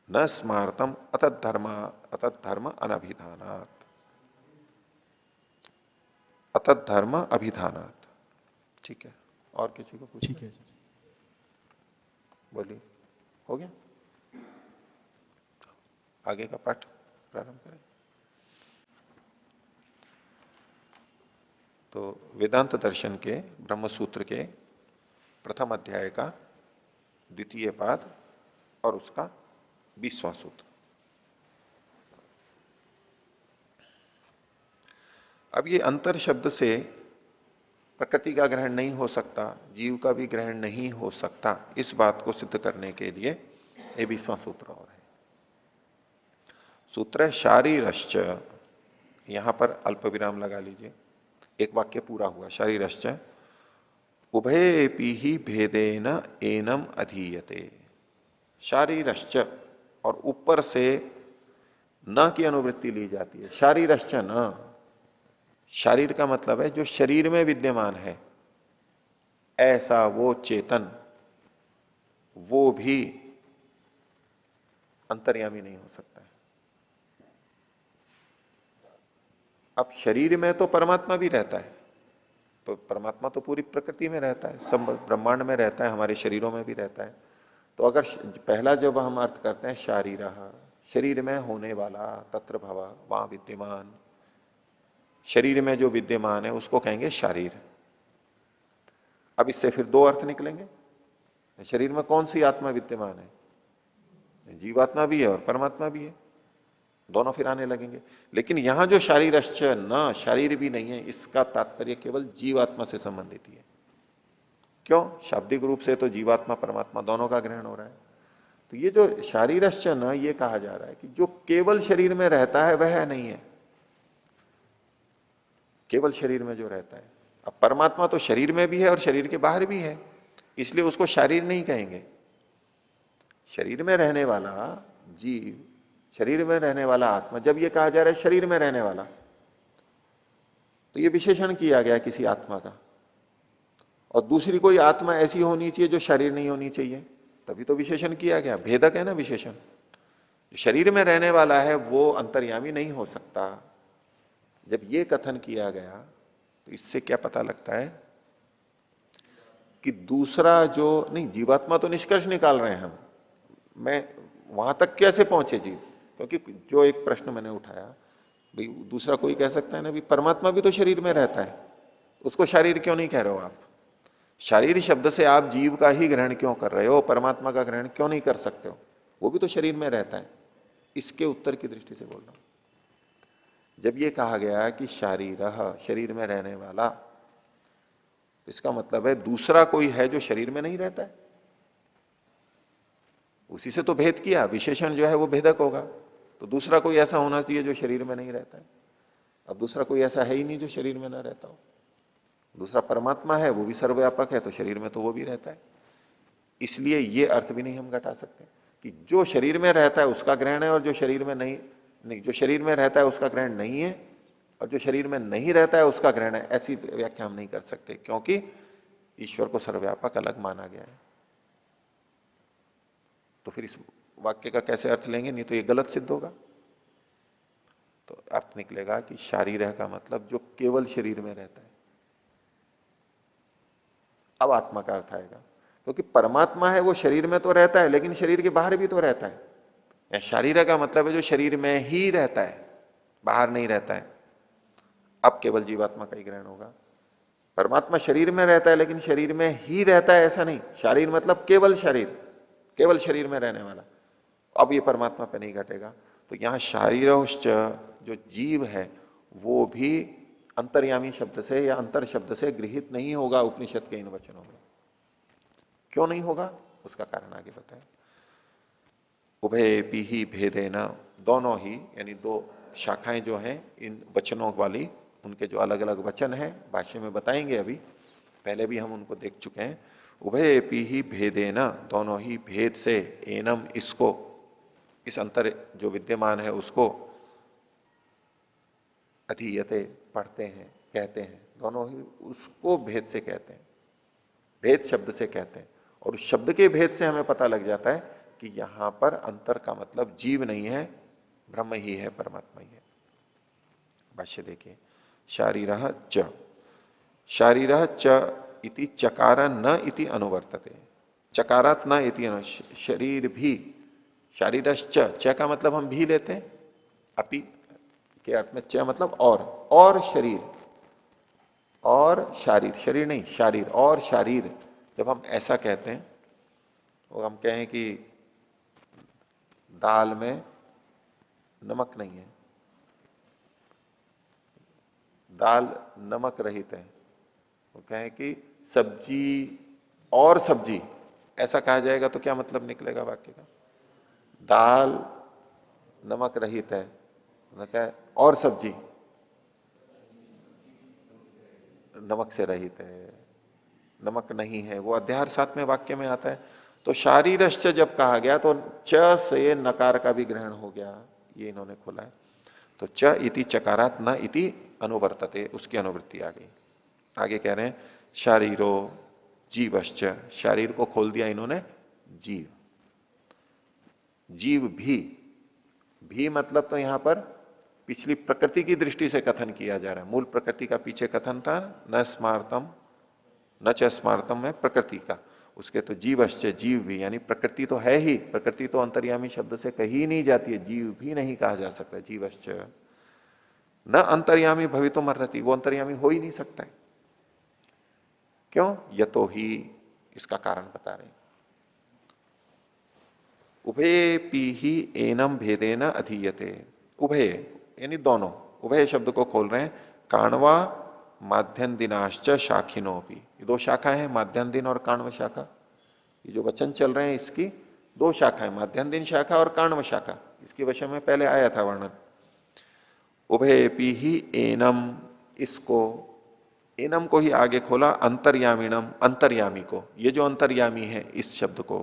न स्मार्तम अतत धर्म अनभिधानात्, अतत धर्म अभिधानात्। ठीक है, और किसी को पूछना? ठीक है सर। बोलिए, हो गया? आगे का पाठ प्रारंभ करें। तो वेदांत दर्शन के ब्रह्म सूत्र के प्रथम अध्याय का द्वितीय पाद और उसका 20वां सूत्र। अब ये अंतर शब्द से प्रकृति का ग्रहण नहीं हो सकता, जीव का भी ग्रहण नहीं हो सकता, इस बात को सिद्ध करने के लिए ये 20वां सूत्र और है। सूत्र है शारीरश्च, यहां पर अल्प विराम लगा लीजिए, एक वाक्य पूरा हुआ। शारीरश्च उभयेपि ही भेदेन एनम अधीयते। शारीरश्च, और ऊपर से न की अनुवृत्ति ली जाती है। शारीरश्च न, शरीर का मतलब है जो शरीर में विद्यमान है, ऐसा वो चेतन, वो भी अंतर्यामी नहीं हो सकता है। अब शरीर में तो परमात्मा भी रहता है, तो परमात्मा तो पूरी प्रकृति में रहता है, सब ब्रह्मांड में रहता है, हमारे शरीरों में भी रहता है। तो अगर पहला जब हम अर्थ करते हैं शारीर, शरीर में होने वाला, तत्र भव, वहां विद्यमान, शरीर में जो विद्यमान है उसको कहेंगे शारीर। अब इससे फिर दो अर्थ निकलेंगे। शरीर में कौन सी आत्मा विद्यमान है? जीवात्मा भी है और परमात्मा भी है, दोनों फिर आने लगेंगे। लेकिन यहां जो शारीरश्च न, शरीर भी नहीं है, इसका तात्पर्य केवल जीवात्मा से संबंधित ही है। क्यों? शाब्दिक रूप से तो जीवात्मा परमात्मा दोनों का ग्रहण हो रहा है। तो ये जो शारीरश्च न, ये कहा जा रहा है कि जो केवल शरीर में रहता है वह नहीं है, केवल शरीर में जो रहता है। अब परमात्मा तो शरीर में भी है और शरीर के बाहर भी है, इसलिए उसको शरीर नहीं कहेंगे। शरीर में रहने वाला जीव, शरीर में रहने वाला आत्मा, जब ये कहा जा रहा है शरीर में रहने वाला, तो ये विशेषण किया गया किसी आत्मा का। और दूसरी कोई आत्मा ऐसी होनी चाहिए जो शरीर नहीं होनी चाहिए, तभी तो विशेषण किया गया। भेदक है ना विशेषण। जो शरीर में रहने वाला है वो अंतर्यामी नहीं हो सकता। जब ये कथन किया गया तो इससे क्या पता लगता है कि दूसरा जो नहीं, जीवात्मा तो निष्कर्ष निकाल रहे हैं हम, मैं वहां तक कैसे पहुंचे जीव? क्योंकि जो एक प्रश्न मैंने उठाया, भाई दूसरा कोई कह सकता है ना, भी परमात्मा भी तो शरीर में रहता है, उसको शरीर क्यों नहीं कह रहे हो आप? शरीर शब्द से आप जीव का ही ग्रहण क्यों कर रहे हो, परमात्मा का ग्रहण क्यों नहीं कर सकते हो? वो भी तो शरीर में रहता है। इसके उत्तर की दृष्टि से बोल रहा हूं। जब ये कहा गया कि शारीर, शरीर में रहने वाला, तो इसका मतलब है दूसरा कोई है जो शरीर में नहीं रहता है। उसी से तो भेद किया, विशेषण जो है वो भेदक होगा, तो दूसरा कोई ऐसा होना चाहिए जो शरीर में नहीं रहता है। अब दूसरा कोई ऐसा है ही नहीं जो शरीर में ना रहता हो, दूसरा परमात्मा है, वो भी सर्वव्यापक है, तो शरीर में तो वो भी रहता है। इसलिए ये अर्थ भी नहीं हम घटा सकते कि जो शरीर में रहता है उसका ग्रहण है और जो शरीर में नहीं, जो शरीर में रहता है उसका ग्रहण नहीं है और जो शरीर में नहीं रहता है उसका ग्रहण है। ऐसी व्याख्या हम नहीं कर सकते, क्योंकि ईश्वर को सर्वव्यापक अलग माना गया है। तो फिर इस वाक्य का कैसे अर्थ लेंगे? नहीं तो ये गलत सिद्ध होगा। तो अर्थ निकलेगा कि शारीर का मतलब जो केवल शरीर में रहता है। अब आत्मा का अर्थ आएगा, क्योंकि परमात्मा है वो शरीर में तो रहता है लेकिन शरीर के बाहर भी तो रहता है। या शारीर का मतलब है जो शरीर में ही रहता है, बाहर नहीं रहता है। अब केवल जीवात्मा का ही ग्रहण होगा। परमात्मा शरीर में रहता है लेकिन शरीर में ही रहता है ऐसा नहीं। शारीर मतलब केवल शरीर, केवल शरीर में रहने वाला। अब ये परमात्मा पे नहीं घटेगा। तो यहां शारीरोश्च जो जीव है वो भी अंतर्यामी शब्द से या अंतर शब्द से गृहित नहीं होगा उपनिषद के इन वचनों में। क्यों नहीं होगा उसका कारण आगे बताए। उभय भी ही भेदेना, दोनों ही यानी दो शाखाएं जो हैं इन वचनों वाली, उनके जो अलग अलग वचन हैं भाष्य में बताएंगे, अभी पहले भी हम उनको देख चुके हैं। उभय भी ही भेदेना, दोनों ही भेद से, एनम इसको, इस अंतर जो विद्यमान है उसको, अधीयते पढ़ते हैं, कहते हैं। दोनों ही उसको भेद से कहते हैं, भेद शब्द से कहते हैं। और उस शब्द के भेद से हमें पता लग जाता है कि यहां पर अंतर का मतलब जीव नहीं है, ब्रह्म ही है, परमात्मा ही है। भाष्य देखिए, शारीरः च, शारीरः च इति चकार न इति अनुवर्तते, चकारात न इति शरीर भी, शारीरश्च, च का मतलब हम भी लेते हैं, अपि के अर्थ में च मतलब और शरीर, और शारीर, शरीर नहीं शारीर, और शारीर। जब हम ऐसा कहते हैं तो हम कहें कि दाल में नमक नहीं है, दाल नमक रहित है। वो कहें कि सब्जी और सब्जी, ऐसा कहा जाएगा तो क्या मतलब निकलेगा वाक्य का? दाल नमक रहित है, क्या है? और सब्जी नमक से रहित है, नमक नहीं है, वो अध्यार साथ में वाक्य में आता है। तो शारीरश्च जब कहा गया तो च से नकार का भी ग्रहण हो गया, ये इन्होंने खोला है। तो च इति चकारात न इति अनुवर्तते, उसकी अनुवृत्ति आ गई। आगे कह रहे हैं शारीरो जीवश्च, शरीर को खोल दिया इन्होंने जीव, जीव भी मतलब तो यहां पर पिछली प्रकृति की दृष्टि से कथन किया जा रहा है। मूल प्रकृति का पीछे कथन था, न स्मार्तम न च स्मार्तम में प्रकृति का, उसके तो जीवश्च, जीव भी यानी प्रकृति तो है ही, प्रकृति तो अंतर्यामी शब्द से कही नहीं जाती है, जीव भी नहीं कहा जा सकता। जीवश्च न अंतर्यामी भवितुम अर्हति, वो अंतर्यामी हो ही नहीं सकता है। क्यों? यतो ही, इसका कारण बता रहे हैं। उभय पी ही एनम भेदेन अधीयते, उभय यानी दोनों, उभय शब्द को खोल रहे हैं। काणवा माध्यन दिनाश्च शाखिनो भी, ये दो शाखाएं हैं, माध्यन दिन और काणव शाखा। ये जो वचन चल रहे हैं इसकी दो शाखाएं, माध्यन दिन शाखा और काणव शाखा। इसके विषय में पहले आया था वर्णन। उभय पी ही एनम, इसको, एनम को ही आगे खोला, अंतर्यामीणम, अंतर्यामी को, ये जो अंतर्यामी है इस शब्द को,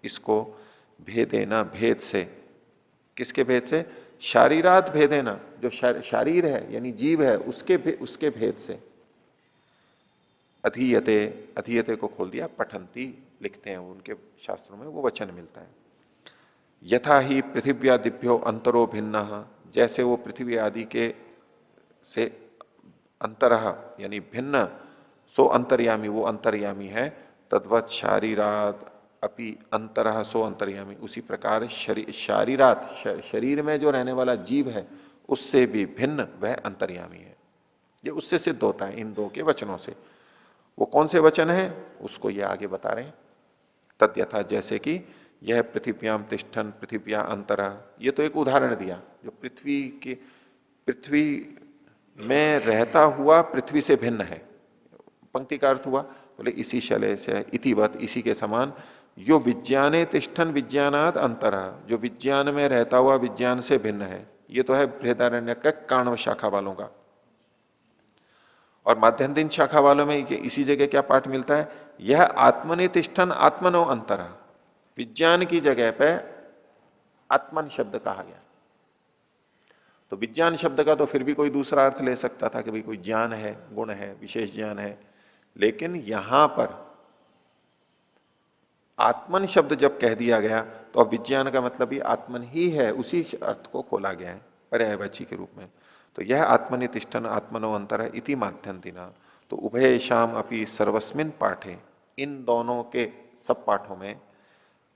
इसको भेदेना, भेद से, किसके भेद से? शारीरात भेदेना, जो शारीर है यानी जीव है उसके भेद से। अधीयते, अधीयते को खोल दिया, पठंती लिखते हैं उनके शास्त्रों में वो वचन मिलता है। यथा ही पृथिव्यादिभ्यो अंतरो भिन्न, जैसे वो पृथ्वी आदि के से अंतरह यानी भिन्न, सो अंतर्यामी, वो अंतर्यामी है। तद्वत शारीरात अपि अंतरह सो अंतर्यामी, उसी प्रकार शारीरात, शरीर में जो रहने वाला जीव है उससे भी भिन्न वह अंतर्यामी है। ये उससे सिद्ध होता है इन दो के वचनों से। वो कौन से वचन है उसको ये आगे बता रहे हैं। तद्यथा, जैसे कि यह पृथिव्याम तिष्ठन पृथिव्या अंतरह, ये तो एक उदाहरण दिया, जो पृथ्वी में रहता हुआ पृथ्वी से भिन्न है। पंक्ति का अर्थ हुआ, बोले इसी शैले से इतिवत, इसी के समान, यो विज्ञाने तिष्ठन विज्ञानाद अंतरः, जो विज्ञान में रहता हुआ विज्ञान से भिन्न है। ये तो है बृहदारण्यक का काणव शाखा वालों का। और माध्यन्दिन शाखा वालों में इसी जगह क्या पाठ मिलता है, यह आत्मनितिष्ठन आत्मनो अंतरा, विज्ञान की जगह पे आत्मन शब्द कहा गया। तो विज्ञान शब्द का तो फिर भी कोई दूसरा अर्थ ले सकता था कि भाई कोई ज्ञान है, गुण है, विशेष ज्ञान है, लेकिन यहां पर आत्मन शब्द जब कह दिया गया तो अब विज्ञान का मतलब ही आत्मन ही है, उसी अर्थ को खोला गया है पर्यायवाची के रूप में। तो यह आत्मनितिष्ठन आत्मनो अंतर है इति माध्यन्तिना। तो उभयशाम अपनी सर्वस्मिन पाठे, इन दोनों के सब पाठों में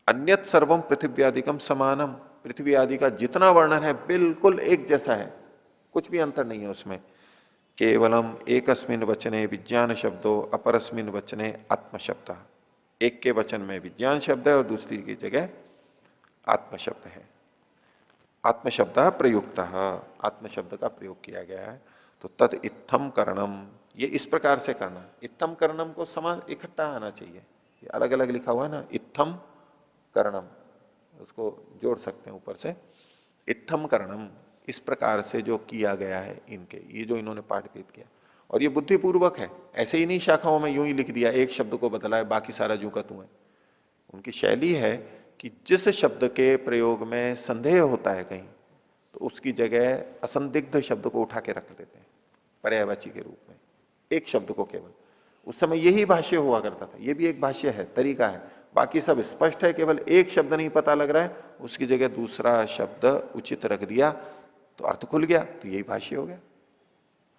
अन्यत सर्वम पृथ्व्यादिकम समानम, पृथ्वी आदि का जितना वर्णन है बिल्कुल एक जैसा है, कुछ भी अंतर नहीं है उसमें। केवलम एकस्मिन वचने विज्ञान शब्दो अपरस्मिन वचने आत्म शब्द, एक के वचन में विज्ञान शब्द है और दूसरी की जगह आत्म शब्द है। आत्म शब्द प्रयुक्त, आत्म शब्द का प्रयोग किया गया है। तो तद इत्थम करणम, ये इस प्रकार से करना, इत्थम करणम को समान इकट्ठा आना चाहिए, ये अलग अलग लिखा हुआ है ना, इत्थम करणम, उसको जोड़ सकते हैं ऊपर से, इत्थम करणम, इस प्रकार से जो किया गया है इनके, ये जो इन्होंने पाठभेद किया, और ये बुद्धिपूर्वक है, ऐसे ही नहीं शाखाओं में यूं ही लिख दिया, एक शब्द को बदला है बाकी सारा जू का तू है। उनकी शैली है कि जिस शब्द के प्रयोग में संदेह होता है कहीं, तो उसकी जगह असंदिग्ध शब्द को उठा के रख देते हैं पर्यायवाची के रूप में, एक शब्द को केवल। उस समय यही भाष्य हुआ करता था, ये भी एक भाष्य है, तरीका है, बाकी सब स्पष्ट है, केवल एक शब्द नहीं पता लग रहा है, उसकी जगह दूसरा शब्द उचित रख दिया तो अर्थ खुल गया, तो यही भाष्य हो गया।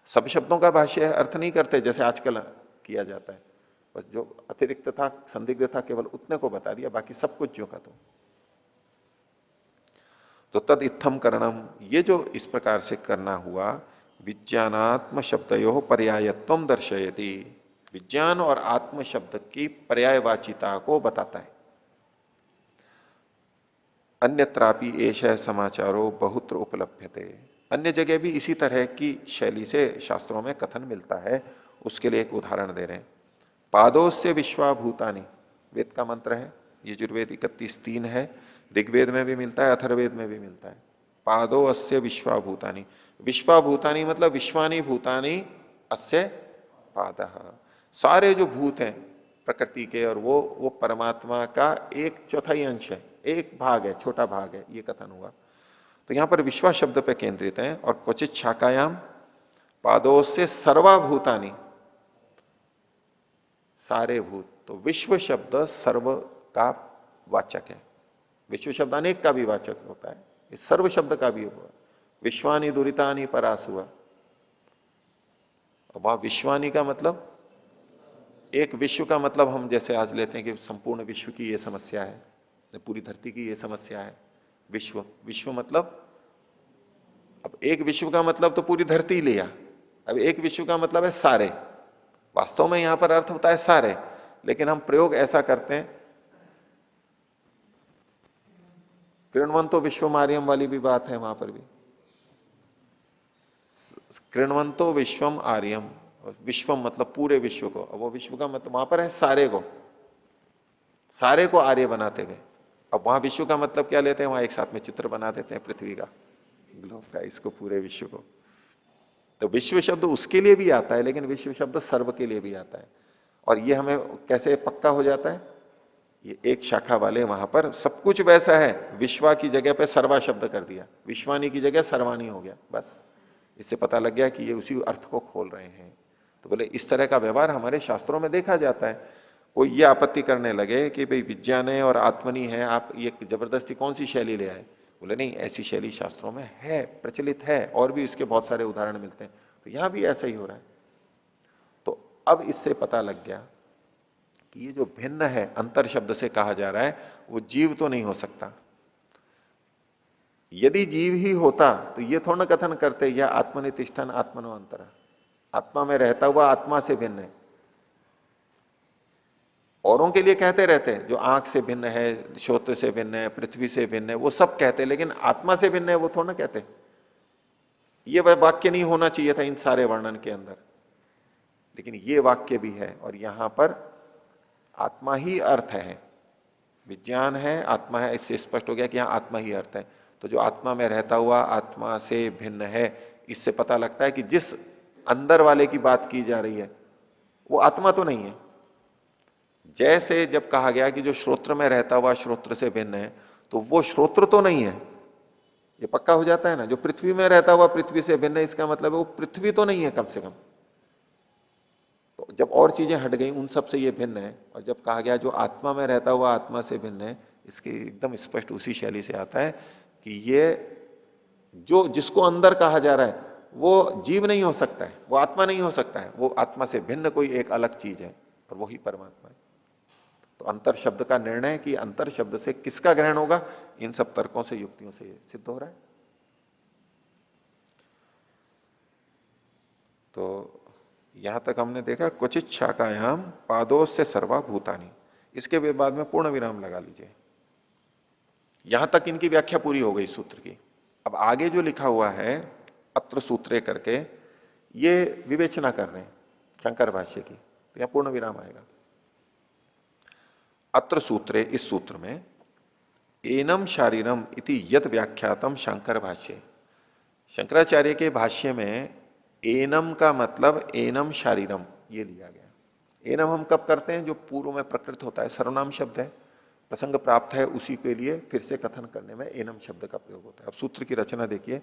सब शब्दों का भाष्य है, अर्थ नहीं करते जैसे आजकल किया जाता है, बस जो अतिरिक्त था, संदिग्ध था, केवल उतने को बता दिया, बाकी सब कुछ जो का तो तद इत्थम करणम, ये जो इस प्रकार से करना हुआ, विज्ञानात्म शब्दयो पर्यायत्वम दर्शयति, विज्ञान और आत्म शब्द की पर्यायवाचिता को बताता है। अन्यत्रापि एष समाचारो बहुत्र उपलभ्यते, अन्य जगह भी इसी तरह की शैली से शास्त्रों में कथन मिलता है। उसके लिए एक उदाहरण दे रहे हैं, पादोस्य विश्वाभूतानि, वेद का मंत्र है, यजुर्वेद 31:3 है, ऋग्वेद में भी मिलता है, अथर्ववेद में भी मिलता है। पादो अस्य विश्वाभूतानि, विश्वाभूतानि मतलब विश्वानी भूतानि अस्य पादः, सारे जो भूत हैं प्रकृति के, और वो परमात्मा का 1/4 अंश है, एक भाग है, छोटा भाग है, ये कथन हुआ। तो यहां पर विश्वा शब्द पे केंद्रित है, और क्वचित शाखायाम पादों से सर्वाभूतानि, सारे भूत, तो विश्व शब्द सर्व का वाचक है, विश्व शब्द अनेक का भी वाचक होता है, इस सर्व शब्द का भी हुआ। विश्वानी दुरितानी परास हुआ, वहां विश्वानी का मतलब एक, विश्व का मतलब हम जैसे आज लेते हैं कि संपूर्ण विश्व की ये समस्या है, पूरी धरती की ये समस्या है, विश्व, विश्व मतलब, अब एक विश्व का मतलब तो पूरी धरती लिया, अब एक विश्व का मतलब है सारे, वास्तव में यहां पर अर्थ होता है सारे, लेकिन हम प्रयोग ऐसा करते हैं, कृण्वंतो विश्वमार्यम वाली भी बात है वहां पर भी, कृण्वंतो विश्वम आर्यम, विश्वम मतलब पूरे विश्व को, अब वो विश्व का मतलब वहां पर है सारे को, सारे को आर्य बनाते हुए। अब वहां विश्व का मतलब क्या लेते हैं, वहां एक साथ में चित्र बना देते हैं पृथ्वी का, ग्लोब का, इसको पूरे विश्व को। तो विश्व शब्द उसके लिए भी आता है, लेकिन विश्व शब्द सर्व के लिए भी आता है। और ये हमें कैसे पक्का हो जाता है, ये एक शाखा वाले वहां पर सब कुछ वैसा है, विश्वा की जगह पे सर्वा शब्द कर दिया, विश्वानी की जगह सर्वानी हो गया, बस इससे पता लग गया कि ये उसी अर्थ को खोल रहे हैं। तो बोले इस तरह का व्यवहार हमारे शास्त्रों में देखा जाता है। कोई ये आपत्ति करने लगे कि भाई विज्ञान है और आत्मनी है, आप ये जबरदस्ती कौन सी शैली ले आए, बोले नहीं, ऐसी शैली शास्त्रों में है, प्रचलित है, और भी इसके बहुत सारे उदाहरण मिलते हैं, तो यहां भी ऐसा ही हो रहा है। तो अब इससे पता लग गया कि ये जो भिन्न है, अंतर शब्द से कहा जा रहा है, वो जीव तो नहीं हो सकता। यदि जीव ही होता तो ये थोड़ा कथन करते, यह आत्मनितिष्ठन आत्मनो अंतर, आत्मा में रहता हुआ आत्मा से भिन्न है। औरों के लिए कहते रहते हैं, जो आंख से भिन्न है, श्रोत्र से भिन्न है, पृथ्वी से भिन्न है, वो सब कहते हैं, लेकिन आत्मा से भिन्न है वो थोड़ा कहते। ये वाक्य नहीं होना चाहिए था इन सारे वर्णन के अंदर, लेकिन ये वाक्य भी है, और यहां पर आत्मा ही अर्थ है, विज्ञान है, आत्मा है, इससे स्पष्ट हो गया कि यहां आत्मा ही अर्थ है। तो जो आत्मा में रहता हुआ आत्मा से भिन्न है, इससे पता लगता है कि जिस अंदर वाले की बात की जा रही है, वो आत्मा तो नहीं है। जैसे जब कहा गया कि जो श्रोत्र में रहता हुआ श्रोत्र से भिन्न है, तो वो श्रोत्र तो नहीं है, ये पक्का हो जाता है ना। जो पृथ्वी में रहता हुआ पृथ्वी से भिन्न है, इसका मतलब है वो पृथ्वी तो नहीं है कम से कम। तो जब और चीजें हट गई उन सब से ये भिन्न है, और जब कहा गया जो आत्मा में रहता हुआ आत्मा से भिन्न है, इसकी एकदम स्पष्ट उसी शैली से आता है कि ये जो जिसको अंदर कहा जा रहा है वो जीव नहीं हो सकता है, वो आत्मा नहीं हो सकता है, वो आत्मा से भिन्न कोई एक अलग चीज है, और वही परमात्मा है। तो अंतर शब्द का निर्णय कि अंतर शब्द से किसका ग्रहण होगा, इन सब तर्कों से युक्तियों से सिद्ध हो रहा है। तो यहां तक हमने देखा क्वचित शाखायाम पादों से सर्वा भूतानी, इसके बाद में पूर्ण विराम लगा लीजिए। यहां तक इनकी व्याख्या पूरी हो गई सूत्र की। अब आगे जो लिखा हुआ है अत्र सूत्रे करके, ये विवेचना कर रहे हैं शंकर भाष्य की, तो यहां पूर्ण विराम आएगा। अत्र सूत्रे, इस सूत्र में, एनम शारीरम इति यद व्याख्यातम शंकर भाष्य, शंकराचार्य के भाष्य में एनम का मतलब एनम शारीरम ये लिया गया। एनम हम कब करते हैं, जो पूर्व में प्रकृत होता है, सर्वनाम शब्द है, प्रसंग प्राप्त है, उसी के लिए फिर से कथन करने में एनम शब्द का प्रयोग होता है। अब सूत्र की रचना देखिए,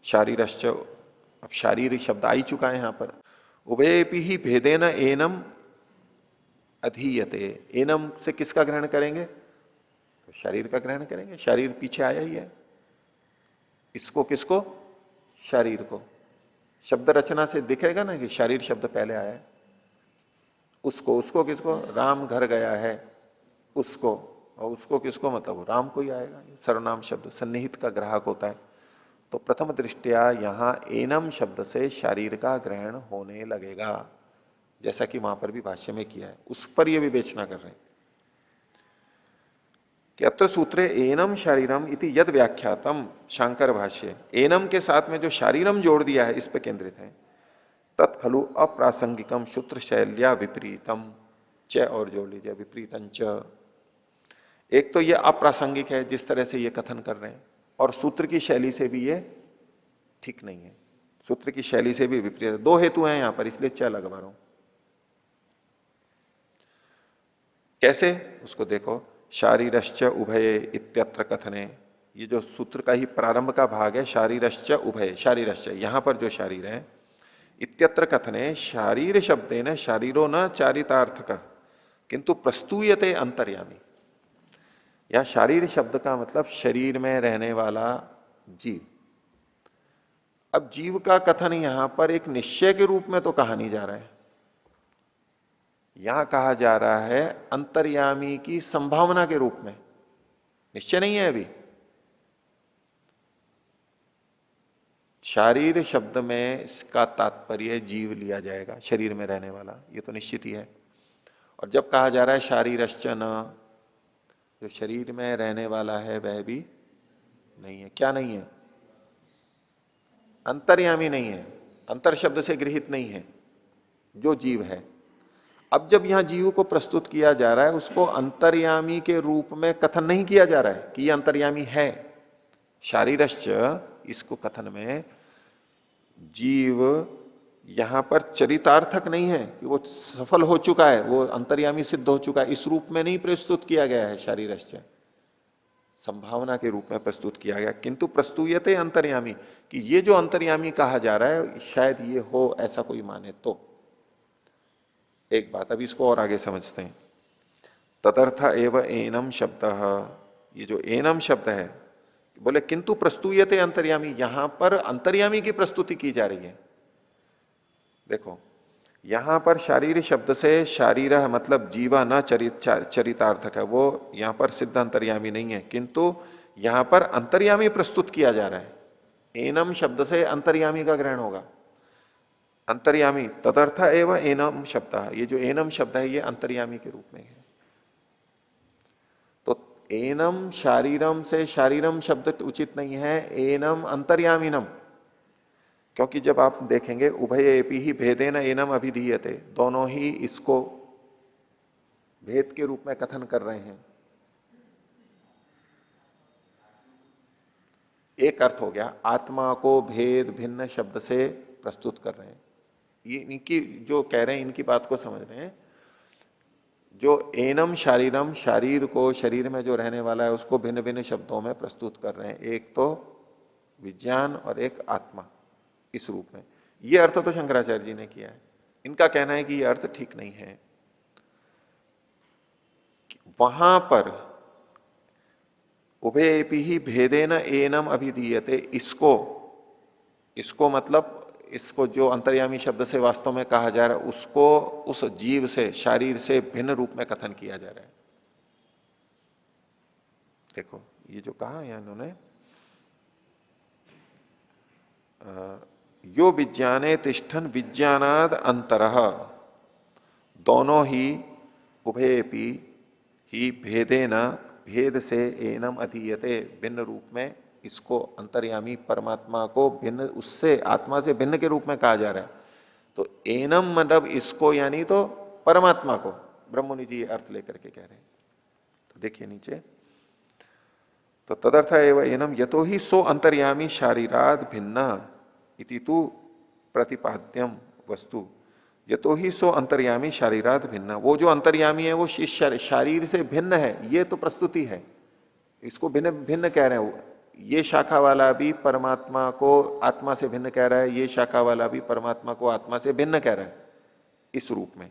शारीरश्च, अब शारीरिक शब्द आ ही चुका है यहां पर। उभयेपि ही भेदेन एनम अधीयते, एनम से किसका ग्रहण करेंगे, तो शरीर का ग्रहण करेंगे, शरीर पीछे आया ही है। इसको किसको, शरीर को। शब्द रचना से दिखेगा ना कि शरीर शब्द पहले आया है। उसको, उसको किसको, राम घर गया है उसको, और उसको किसको, मतलब राम को ही आएगा। सर्वनाम शब्द सन्निहित का ग्राहक होता है। तो प्रथम दृष्टया यहां एनम शब्द से शरीर का ग्रहण होने लगेगा, जैसा कि वहां पर भी भाष्य में किया है, उस पर यह विवेचना कर रहे हैं कि अत्र सूत्रे एनम शारीरम इति यद व्याख्यातम, शांकर भाष्य, एनम के साथ में जो शारीरम जोड़ दिया है इस पर केंद्रित है। तत्खलु अप्रासंगिकम सूत्र शैल्या विपरीतम च, और जोड़ लीजिए विपरीतम च। एक तो ये अप्रासंगिक है जिस तरह से ये कथन कर रहे हैं, और सूत्र की शैली से भी ये ठीक नहीं है, सूत्र की शैली से भी विपरीत। दो हेतु हैं यहां पर, इसलिए च लगवा रहा हूं। कैसे, उसको देखो, शारीरश्च उभये इत्यत्र कथने, ये जो सूत्र का ही प्रारंभ का भाग है, शारीरश्च उभये, शारीरश्च यहां पर जो शरीर है, इत्यत्र कथने शारीर शब्दे न शारीरो न चारितार्थ का किंतु प्रस्तूयते अंतर्यामी। या शारीर शब्द का मतलब शरीर में रहने वाला जीव। अब जीव का कथन यहां पर एक निश्चय के रूप में तो कहा नहीं जा रहा है, यहां कहा जा रहा है अंतर्यामी की संभावना के रूप में, निश्चय नहीं है अभी। शारीर शब्द में इसका तात्पर्य जीव लिया जाएगा, शरीर में रहने वाला, ये तो निश्चित ही है। और जब कहा जा रहा है शारीरश्च न, जो शरीर में रहने वाला है वह भी नहीं है। क्या नहीं है, अंतर्यामी नहीं है, अंतर शब्द से गृहित नहीं है, जो जीव है। अब जब यहां जीव को प्रस्तुत किया जा रहा है, उसको अंतर्यामी के रूप में कथन नहीं किया जा रहा है कि यह अंतर्यामी है। शारीरश्च, इसको कथन में जीव यहां पर चरितार्थक नहीं है कि वो सफल हो चुका है, वो अंतर्यामी सिद्ध हो चुका है, इस रूप में नहीं प्रस्तुत किया गया है। शारीरश्च संभावना के रूप में प्रस्तुत किया गया, किंतु प्रस्तुयते अंतर्यामी, कि ये जो अंतर्यामी कहा जा रहा है शायद ये हो, ऐसा कोई माने तो। एक बात, अभी इसको और आगे समझते हैं। तदर्थ एव एनम शब्द, ये जो एनम शब्द है, बोले किंतु प्रस्तुयते अंतर्यामी, यहां पर अंतर्यामी की प्रस्तुति की जा रही है। देखो, यहां पर शारीर शब्द से शारीर मतलब जीवा न चरितार्थक है, वो यहां पर सिद्ध अंतर्यामी नहीं है, किंतु यहां पर अंतर्यामी प्रस्तुत किया जा रहा है। एनम शब्द से अंतर्यामी का ग्रहण होगा। अंतर्यामी तदर्थ एवं एनम शब्द, ये जो एनम शब्द है ये अंतर्यामी के रूप में है। तो एनम शारीरम से शारीरम शब्द उचित नहीं है, एनम अंतर्यामीनम, क्योंकि जब आप देखेंगे उभयेपि ही भेदेन एनम अभिधीयते, दोनों ही इसको भेद के रूप में कथन कर रहे हैं। एक अर्थ हो गया, आत्मा को भेद भिन्न शब्द से प्रस्तुत कर रहे हैं, ये इनकी जो कह रहे हैं इनकी बात को समझ रहे हैं। जो एनम शारीरम, शरीर को, शरीर में जो रहने वाला है उसको भिन्न भिन्न शब्दों में प्रस्तुत कर रहे हैं। एक तो विज्ञान और एक आत्मा, इस रूप में। यह अर्थ तो शंकराचार्य जी ने किया है। इनका कहना है कि यह अर्थ ठीक नहीं है। वहां पर उभयेपि ही भेदेन एनम अभिधीयते, इसको मतलब इसको जो अंतर्यामी शब्द से वास्तव में कहा जा रहा है उसको उस जीव से, शरीर से भिन्न रूप में कथन किया जा रहा है। देखो ये जो कहा है इन्होंने, यो विज्ञाने तिष्ठन विज्ञानाद अंतरः, दोनों ही उभयेपि ही भेदेन, भेद से एनम अधीयते, भिन्न रूप में इसको अंतर्यामी परमात्मा को भिन्न, उससे आत्मा से भिन्न के रूप में कहा जा रहा है। तो एनम मतलब इसको यानी तो परमात्मा को, ब्रह्मनि जी अर्थ लेकर के कह रहे हैं। तो देखिए नीचे, तो तदर्थ एवं एनम यतो ही सो अंतर्यामी शारीराद भिन्ना इति तु प्रतिपाद्यम वस्तु, यतो ही सो अंतर्यामी शारीराद भिन्ना, वो जो अंतर्यामी है वो शरीर से भिन्न है, ये तो प्रस्तुति है। इसको भिन्न भिन्न कह रहे हैं। ये शाखा वाला भी परमात्मा को आत्मा से भिन्न कह रहा है, ये शाखा वाला भी परमात्मा को आत्मा से भिन्न कह रहा है, इस रूप में।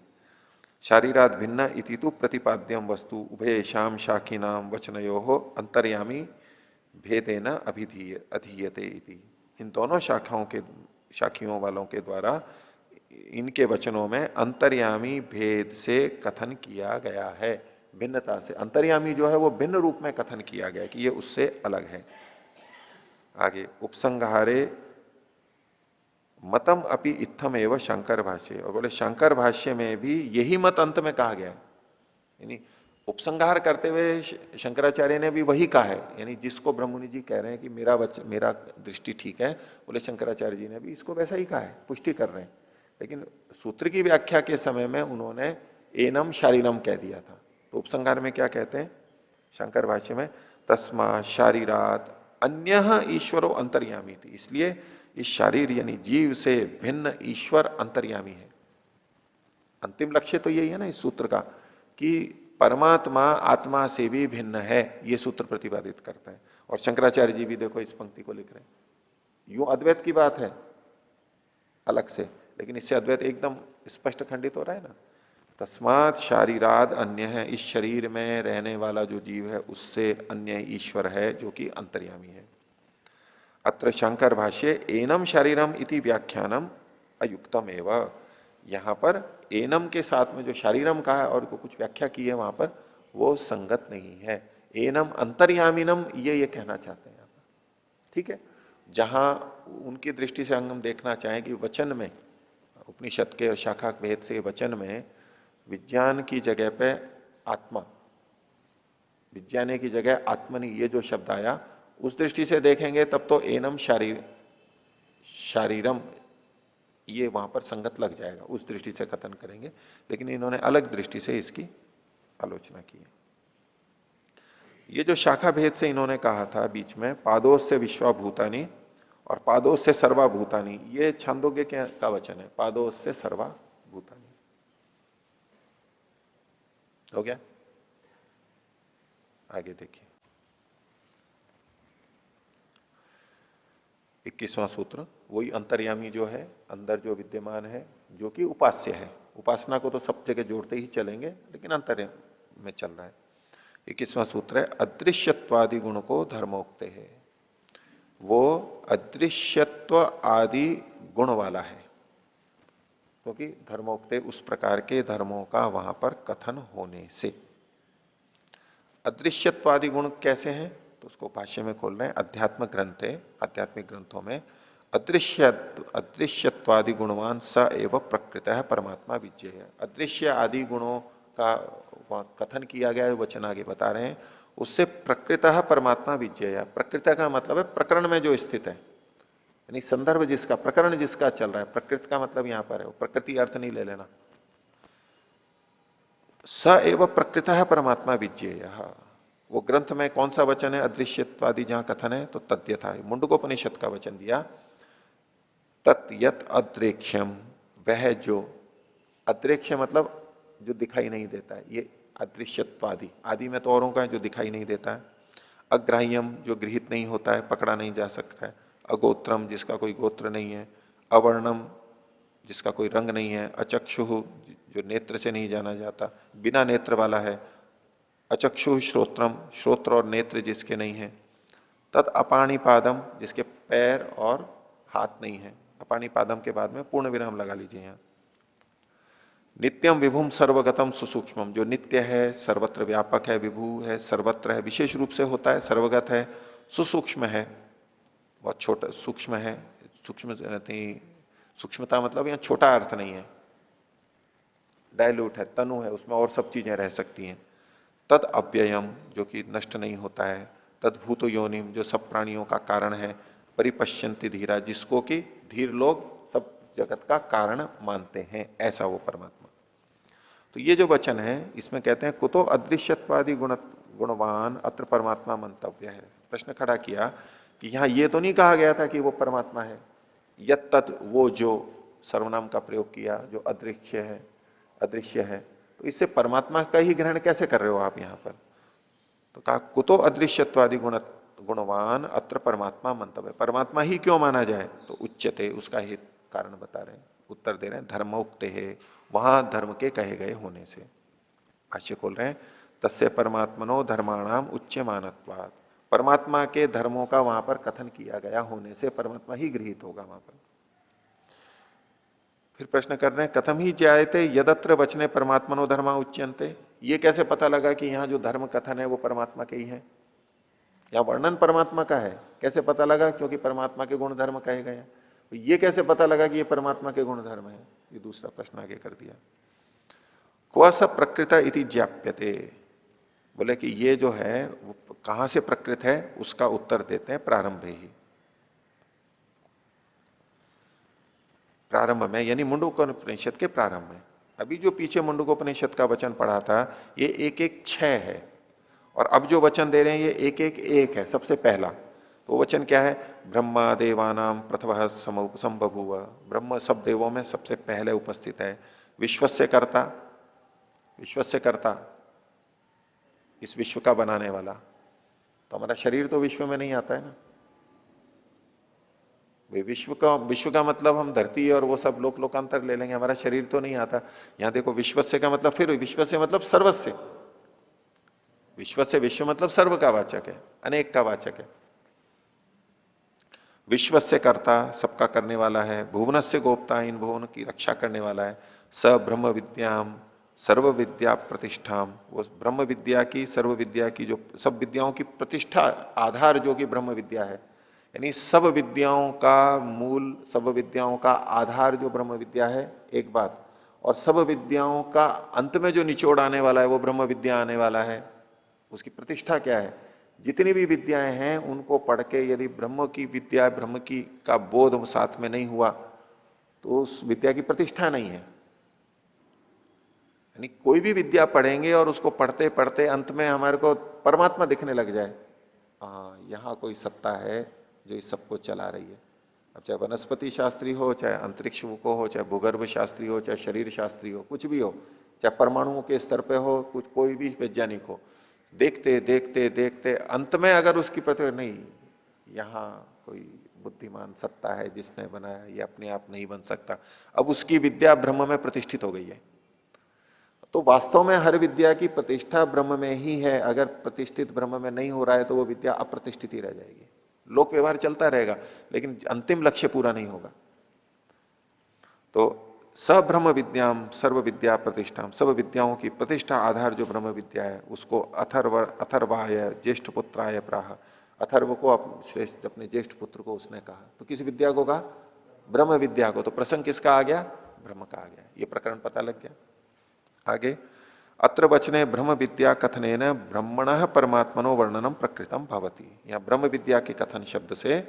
शारीराद भिन्न इति तु प्रतिपाद्यम वस्तु उभयेषाम शाखीनाम वचनयो अंतर्यामी भेदेन अधीयते इति। इन दोनों शाखियों वालों के द्वारा इनके वचनों में अंतर्यामी भेद से कथन किया गया है। भिन्नता से, अंतर्यामी जो है वो भिन्न रूप में कथन किया गया कि ये उससे अलग है। आगे उपसंहारे मतम अपि इत्थम एवं शंकर भाष्य, और बोले शंकर भाष्य में भी यही मत अंत में कहा गया है। यानी उपसंहार करते हुए शंकराचार्य ने भी वही कहा है, यानी जिसको ब्रह्ममुनि जी कह रहे हैं कि मेरा दृष्टि ठीक है, बोले शंकराचार्य जी ने भी इसको वैसा ही कहा है, पुष्टि कर रहे हैं। लेकिन सूत्र की व्याख्या के समय में उन्होंने एनम शारीरम कह दिया था। तो उपसंहार में क्या कहते हैं शंकर भाष्य में, तस्मा शारीरात अन्य ईश्वरो अंतर्यामी थी, इसलिए इस शरीर यानी जीव से भिन्न ईश्वर अंतर्यामी है। अंतिम लक्ष्य तो यही है ना इस सूत्र का, कि परमात्मा आत्मा से भी भिन्न है, यह सूत्र प्रतिपादित करता है। और शंकराचार्य जी भी देखो इस पंक्ति को लिख रहे हैं। यूं अद्वैत की बात है अलग से, लेकिन इससे अद्वैत एकदम स्पष्ट खंडित हो रहा है ना। तस्मात शारीराद अन्य है, इस शरीर में रहने वाला जो जीव है उससे अन्य ईश्वर है जो कि अंतर्यामी है। अत्र शंकर भाष्य एनम शारीरम इति व्याख्यानम अयुक्तम एवं, यहां पर एनम के साथ में जो शारीरम कहा है और को कुछ व्याख्या की है वहां पर, वो संगत नहीं है। एनम अंतर्यामीनम ये कहना चाहते हैं यहां पर, ठीक है। जहां उनकी दृष्टि से हम देखना चाहें कि वचन में, उपनिषद के शाखा भेद से वचन में विज्ञान की जगह पे आत्मा, विज्ञाने की जगह आत्मनि, ये जो शब्द आया, उस दृष्टि से देखेंगे तब तो एनम शारीरम ये वहां पर संगत लग जाएगा, उस दृष्टि से कथन करेंगे। लेकिन इन्होंने अलग दृष्टि से इसकी आलोचना की है। ये जो शाखा भेद से इन्होंने कहा था बीच में, पादोस से विश्वाभूतानी और पादोस से सर्वाभूतानी, ये छांदोग्य का वचन है, पादोस से सर्वाभूतानी। हो गया? आगे देखिए 21वां सूत्र, वही अंतर्यामी जो है, अंदर जो विद्यमान है, जो कि उपास्य है। उपासना को तो सब जगह जोड़ते ही चलेंगे, लेकिन अंतर्यामी में चल रहा है। 21वां सूत्र है अदृश्यत्वादि गुण को धर्मोक्ते है, वो अदृश्यत्व आदि गुण वाला है, क्योंकि धर्मोक्ते उस प्रकार के धर्मों का वहां पर कथन होने से। अदृश्यत्वादि गुण कैसे हैं, तो उसको भाष्य में खोल रहे हैं। अध्यात्म ग्रंथ है, आध्यात्मिक ग्रंथों में अदृश्यत्वादि गुणवान स एव प्रकृत है परमात्मा विजय है। अदृश्य आदि गुणों का कथन किया गया है, वचन आगे बता रहे हैं। उससे प्रकृतः परमात्मा विजय है। प्रकृत का मतलब है प्रकरण में जो स्थित है, यानी संदर्भ जिसका, प्रकरण जिसका चल रहा है। प्रकृत का मतलब यहां पर है, प्रकृति अर्थ नहीं ले लेना। स एव प्रकृतः परमात्मा विजय, वो ग्रंथ में कौन सा वचन है अदृश्यत्वादि जहां कथन है, तो तद्यथा, मुंडकोपनिषद का वचन दिया। तत् यत अद्रेक्ष्यम वह जो अदृश्य मतलब जो दिखाई नहीं देता है, ये अदृश्यत्वादि, आदि में तो औरों का है जो दिखाई नहीं देता है। अग्राह्यम जो गृहित नहीं होता है, पकड़ा नहीं जा सकता है। अगोत्रम जिसका कोई गोत्र नहीं है। अवर्णम जिसका कोई रंग नहीं है। अचक्षु जो नेत्र से नहीं जाना जाता, बिना नेत्र वाला है। अचक्षु श्रोत्रम श्रोत्र और नेत्र जिसके नहीं है। तद अपाणिपादम जिसके पैर और हाथ नहीं है। अपाणिपादम के बाद में पूर्ण विराम लगा लीजिए यहां। नित्यम विभुम सर्वगतम सुसूक्ष्मम जो नित्य है, सर्वत्र व्यापक है, विभू है, सर्वत्र है, विशेष रूप से होता है, सर्वगत है, सुसूक्ष्म है, बहुत छोटा सूक्ष्म है। सूक्ष्म सूक्ष्मता मतलब यहां छोटा अर्थ नहीं है, डायलूट है, तनु है, उसमें और सब चीजें रह सकती हैं। तद अव्ययम जो कि नष्ट नहीं होता है। तद भूत योनिम जो सब प्राणियों का कारण है। परिपश्यंति धीरा जिसको कि धीर लोग सब जगत का कारण मानते हैं, ऐसा वो परमात्मा। तो ये जो वचन है इसमें कहते हैं कुतो अदृश्यत्वादि गुणवान अत्र परमात्मा मंतव्य है। प्रश्न खड़ा किया कि यहां ये तो नहीं कहा गया था कि वो परमात्मा है। यत तत् वो जो सर्वनाम का प्रयोग किया जो अदृश्य है, तो इससे परमात्मा का ही ग्रहण कैसे कर रहे हो आप यहां पर। तो कहा कुतो अदृश्यत्वादि गुणवान अत्र परमात्मा मंतव्य, परमात्मा ही क्यों माना जाए। तो उच्चते उसका ही कारण बता रहे हैं, उत्तर दे रहे हैं। धर्मोक्ते है वहां धर्म के कहे गए होने से। भाष्य खोल रहे हैं तस्य परमात्मनो धर्माणाम उच्च मानत्वाद, परमात्मा के धर्मों का वहां पर कथन किया गया होने से परमात्मा ही गृहीत होगा वहां पर। फिर प्रश्न कर रहे हैं कथम ही जायते यदत्र वचने परमात्मनो धर्मा उच्यंते, ये कैसे पता लगा कि यहां जो धर्म कथन है वो परमात्मा के ही है, या वर्णन परमात्मा का है, कैसे पता लगा, क्योंकि परमात्मा के गुण धर्म कहे गए हैं। तो ये कैसे पता लगा कि ये परमात्मा के गुण धर्म है, ये दूसरा प्रश्न आगे कर दिया। क्व स प्रकृत इति ज्ञाप्यते, बोले कि ये जो है वो कहां से प्रकृत है उसका उत्तर देते हैं प्रारंभ ही, प्रारंभ में यानी मुंडकोपनिषद के प्रारंभ में। अभी जो पीछे मुंडकोपनिषद का वचन पढ़ा था ये एक एक छह है, और अब जो वचन दे रहे हैं ये एक एक एक है सबसे पहला। तो वचन क्या है, ब्रह्मा देवानाम प्रथम संबभूव, ब्रह्म सब देवों में सबसे पहले उपस्थित है। विश्वस्य कर्ता, विश्वस्य कर्ता इस विश्व का बनाने वाला। तो हमारा शरीर तो विश्व में नहीं आता है ना, विश्व का मतलब हम धरती और वो सब लोकांतर ले लेंगे, हमारा शरीर तो नहीं आता। यहां देखो विश्वस्य का मतलब, फिर विश्वस्य मतलब सर्वस्य, विश्व से विश्व मतलब सर्व का वाचक है, अनेक का वाचक है। विश्व से कर्ता सबका करने वाला है। भुवन से गोप्ता इन भुवन की रक्षा करने वाला है। स ब्रह्म विद्याम सर्व विद्या प्रतिष्ठाम, वो ब्रह्म विद्या की, सर्व विद्या की, जो सब विद्याओं की प्रतिष्ठा आधार जो कि ब्रह्म विद्या है, यानी सब विद्याओं का मूल, सब विद्याओं का आधार जो ब्रह्म विद्या है एक बात, और सब विद्याओं का अंत में जो निचोड़ आने वाला है वो ब्रह्म विद्या आने वाला है। उसकी प्रतिष्ठा क्या है, जितनी भी विद्याएं हैं उनको पढ़ के यदि ब्रह्म की विद्या, ब्रह्म की का बोध साथ में नहीं हुआ तो उस विद्या की प्रतिष्ठा नहीं है। यानी कोई भी विद्या पढ़ेंगे और उसको पढ़ते पढ़ते अंत में हमारे को परमात्मा दिखने लग जाए, हाँ यहां कोई सत्ता है जो इस सबको चला रही है। अब चाहे वनस्पति शास्त्री हो, चाहे अंतरिक्ष को हो, चाहे भूगर्भ शास्त्री हो, चाहे शरीर शास्त्री हो, कुछ भी हो, चाहे परमाणुओं के स्तर पे हो, कुछ कोई भी वैज्ञानिक हो, देखते देखते देखते अंत में अगर उसकी प्रति नहीं, यहां कोई बुद्धिमान सत्ता है जिसने बनाया, ये अपने आप नहीं बन सकता, अब उसकी विद्या ब्रह्म में प्रतिष्ठित हो गई है। तो वास्तव में हर विद्या की प्रतिष्ठा ब्रह्म में ही है, अगर प्रतिष्ठित ब्रह्म में नहीं हो रहा है तो वो विद्या अप्रतिष्ठित ही रह जाएगी। लोक व्यवहार चलता रहेगा लेकिन अंतिम लक्ष्य पूरा नहीं होगा। तो सब्रह्म विद्याम सर्व विद्या प्रतिष्ठा, सब विद्याओं की प्रतिष्ठा आधार जो ब्रह्म विद्या है उसको अथर्वाय ज्येष्ठ पुत्राय प्राह, अथर्व को श्रेष्ठ अपने ज्येष्ठ पुत्र को उसने कहा। तो किस विद्या को कहा, ब्रह्म विद्या को। तो प्रसंग किसका आ गया, ब्रह्म का आ गया, ये प्रकरण पता लग गया। आगे अत्र वचने ब्रह्म विद्या कथनेन ब्रह्मण परमात्मनो वर्णनम प्रकृतम भवती, यहां ब्रह्म विद्या के कथन शब्द से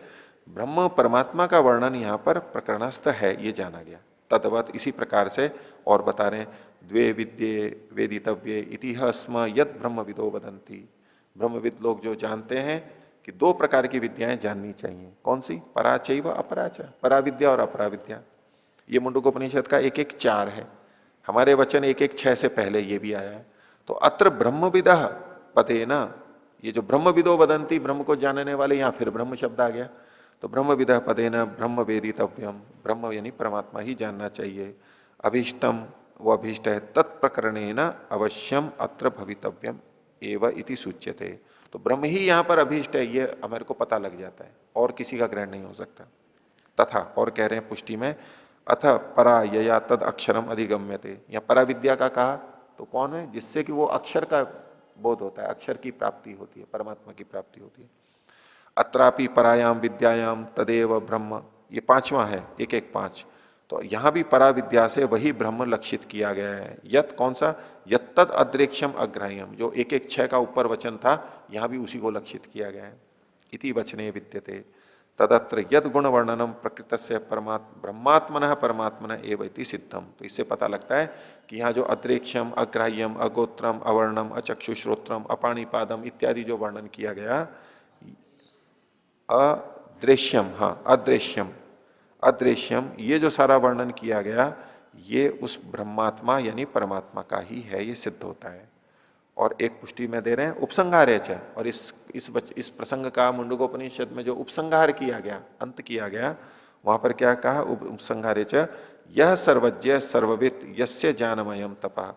ब्रह्म परमात्मा का वर्णन यहां पर प्रकरणस्थ है, ये जाना गया। तदवत इसी प्रकार से और बता रहे हैं, द्वे विद्ये वेदितव्ये इतिह स्म यद ब्रह्म विदो वदंती, ब्रह्मविद लोग जो जानते हैं कि दो प्रकार की विद्याएं जाननी चाहिए। कौन सी, पराचैव अपराच, परा विद्या और अपरा विद्या। ये मुंडकोपनिषद का 1-1-4 है। हमारे वचन 1-1-6 से पहले ये भी आया है। तो अत्र ब्रह्मविदः पदेन, ये जो ब्रह्मविदो वदंती, ब्रह्म को जानने वाले, यहां फिर ब्रह्म शब्द आ गया। तो ब्रह्मविदः पदेन ब्रह्म वेदितव्यम, ब्रह्म यानी परमात्मा ही जानना चाहिए। अभीष्टम, वो अभीष्ट है, तत्प्रकरणेन अवश्यम अत्र भवितव्यम एव इति सूच्यते। तो ब्रह्म ही यहां पर अभीष्ट है, ये हमारे को पता लग जाता है, और किसी का ग्रहण नहीं हो सकता। तथा, और कह रहे हैं पुष्टि में, अथ परा यया तद अक्षरम अधिगम्यते, या परा विद्या का कहा तो कौन है, जिससे कि वो अक्षर का बोध होता है, अक्षर की प्राप्ति होती है, परमात्मा की प्राप्ति होती है। अत्रापि परायाम विद्यायाम तदेव ब्रह्म, ये पांचवा है, 1-1-5। तो यहां भी परा विद्या से वही ब्रह्म लक्षित किया गया है। यत कौन सा, यत्तद अद्रेक्षम अग्राह्यम, जो 1-1-6 का ऊपर वचन था, यहां भी उसी को लक्षित किया गया है। इति वचने विद्यते तदत्र यद गुण वर्णनम प्रकृत से ब्रह्मात्मन परमात्मन एवं इति सिद्धम। तो इससे पता लगता है कि यहाँ जो अद्रेक्षम, अग्राह्यम, अगोत्रम, अवर्णम, अचक्षुश्रोत्रम, अपाणिपादम इत्यादि जो वर्णन किया गया, अदृश्यम, हाँ अदृश्यम, अदृश्यम, ये जो सारा वर्णन किया गया, ये उस ब्रह्मात्मा यानी परमात्मा का ही है, ये सिद्ध होता है। और एक पुष्टि में दे रहे हैं उपसंहार है। और इस प्रसंग का मुंडकोपनिषद में जो उपसंहार किया गया, अंत किया गया, वहां पर क्या कहा, उपसंहार यह सर्वज्ञ सर्ववित यस्य ज्ञानमयम तपा,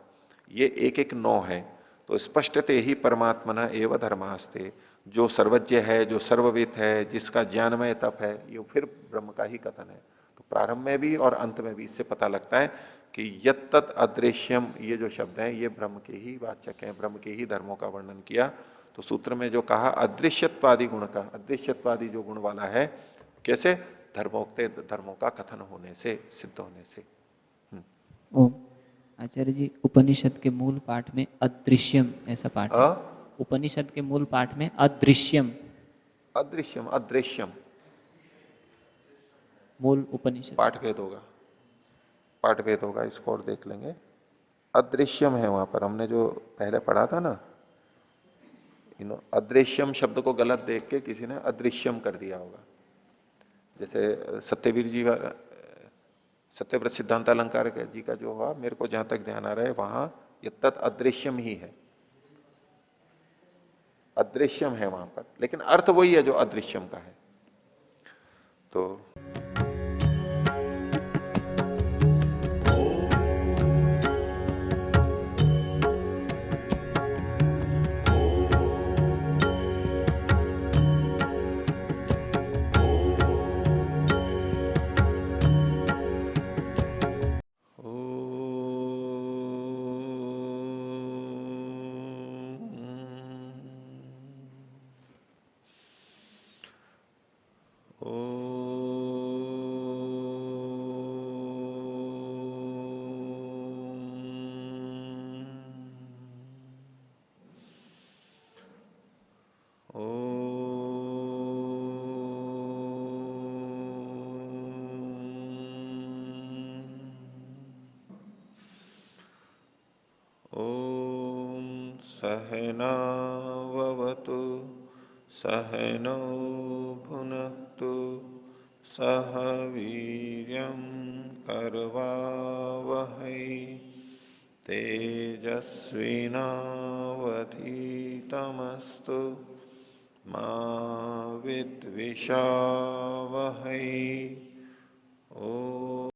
ये 1-1-9 है। तो स्पष्टते ही परमात्मना एवं धर्मास्ते, जो सर्वज्ञ है, जो सर्ववित है, जिसका ज्ञानमय तप है, ये फिर ब्रह्म का ही कथन है। तो प्रारंभ में भी और अंत में भी इससे पता लगता है कि यत्तत् अदृश्यम, ये जो शब्द है, ये ब्रह्म के ही वाचक हैं, ब्रह्म के ही धर्मों का वर्णन किया। तो सूत्र में जो कहा अदृश्यत्वादि गुण का, अदृश्यत्वादि जो गुण वाला है, कैसे, धर्मोक्ते धर्मों का कथन होने से, सिद्ध होने से। ओम। आचार्य जी, उपनिषद के मूल पाठ में अदृश्यम ऐसा पाठ है। उपनिषद के मूल पाठ में अदृश्यम, अदृश्यम, अदृश्यम मूल उपनिषद पाठ भेद होगा, पाठ भेद होगा, इसको और देख लेंगे। अदृश्यम है वहां पर, हमने जो पहले पढ़ा था ना, अदृश्यम शब्द को गलत देख के किसी ने अदृश्यम कर दिया होगा। जैसे सत्यवीर जी, सत्यव्रत सिद्धांत अलंकार जी का जो हुआ, मेरे को जहां तक ध्यान आ रहा है, वहां ये तत् अदृश्यम ही है, अदृश्यम है वहां पर, लेकिन अर्थ वही है जो अदृश्यम का है। तो सहनावतु सहनौ भुनक्तु सह वीर्यं करवावहै तेजस्विनावधीतमस्तु मा विद्विषावहै। ओ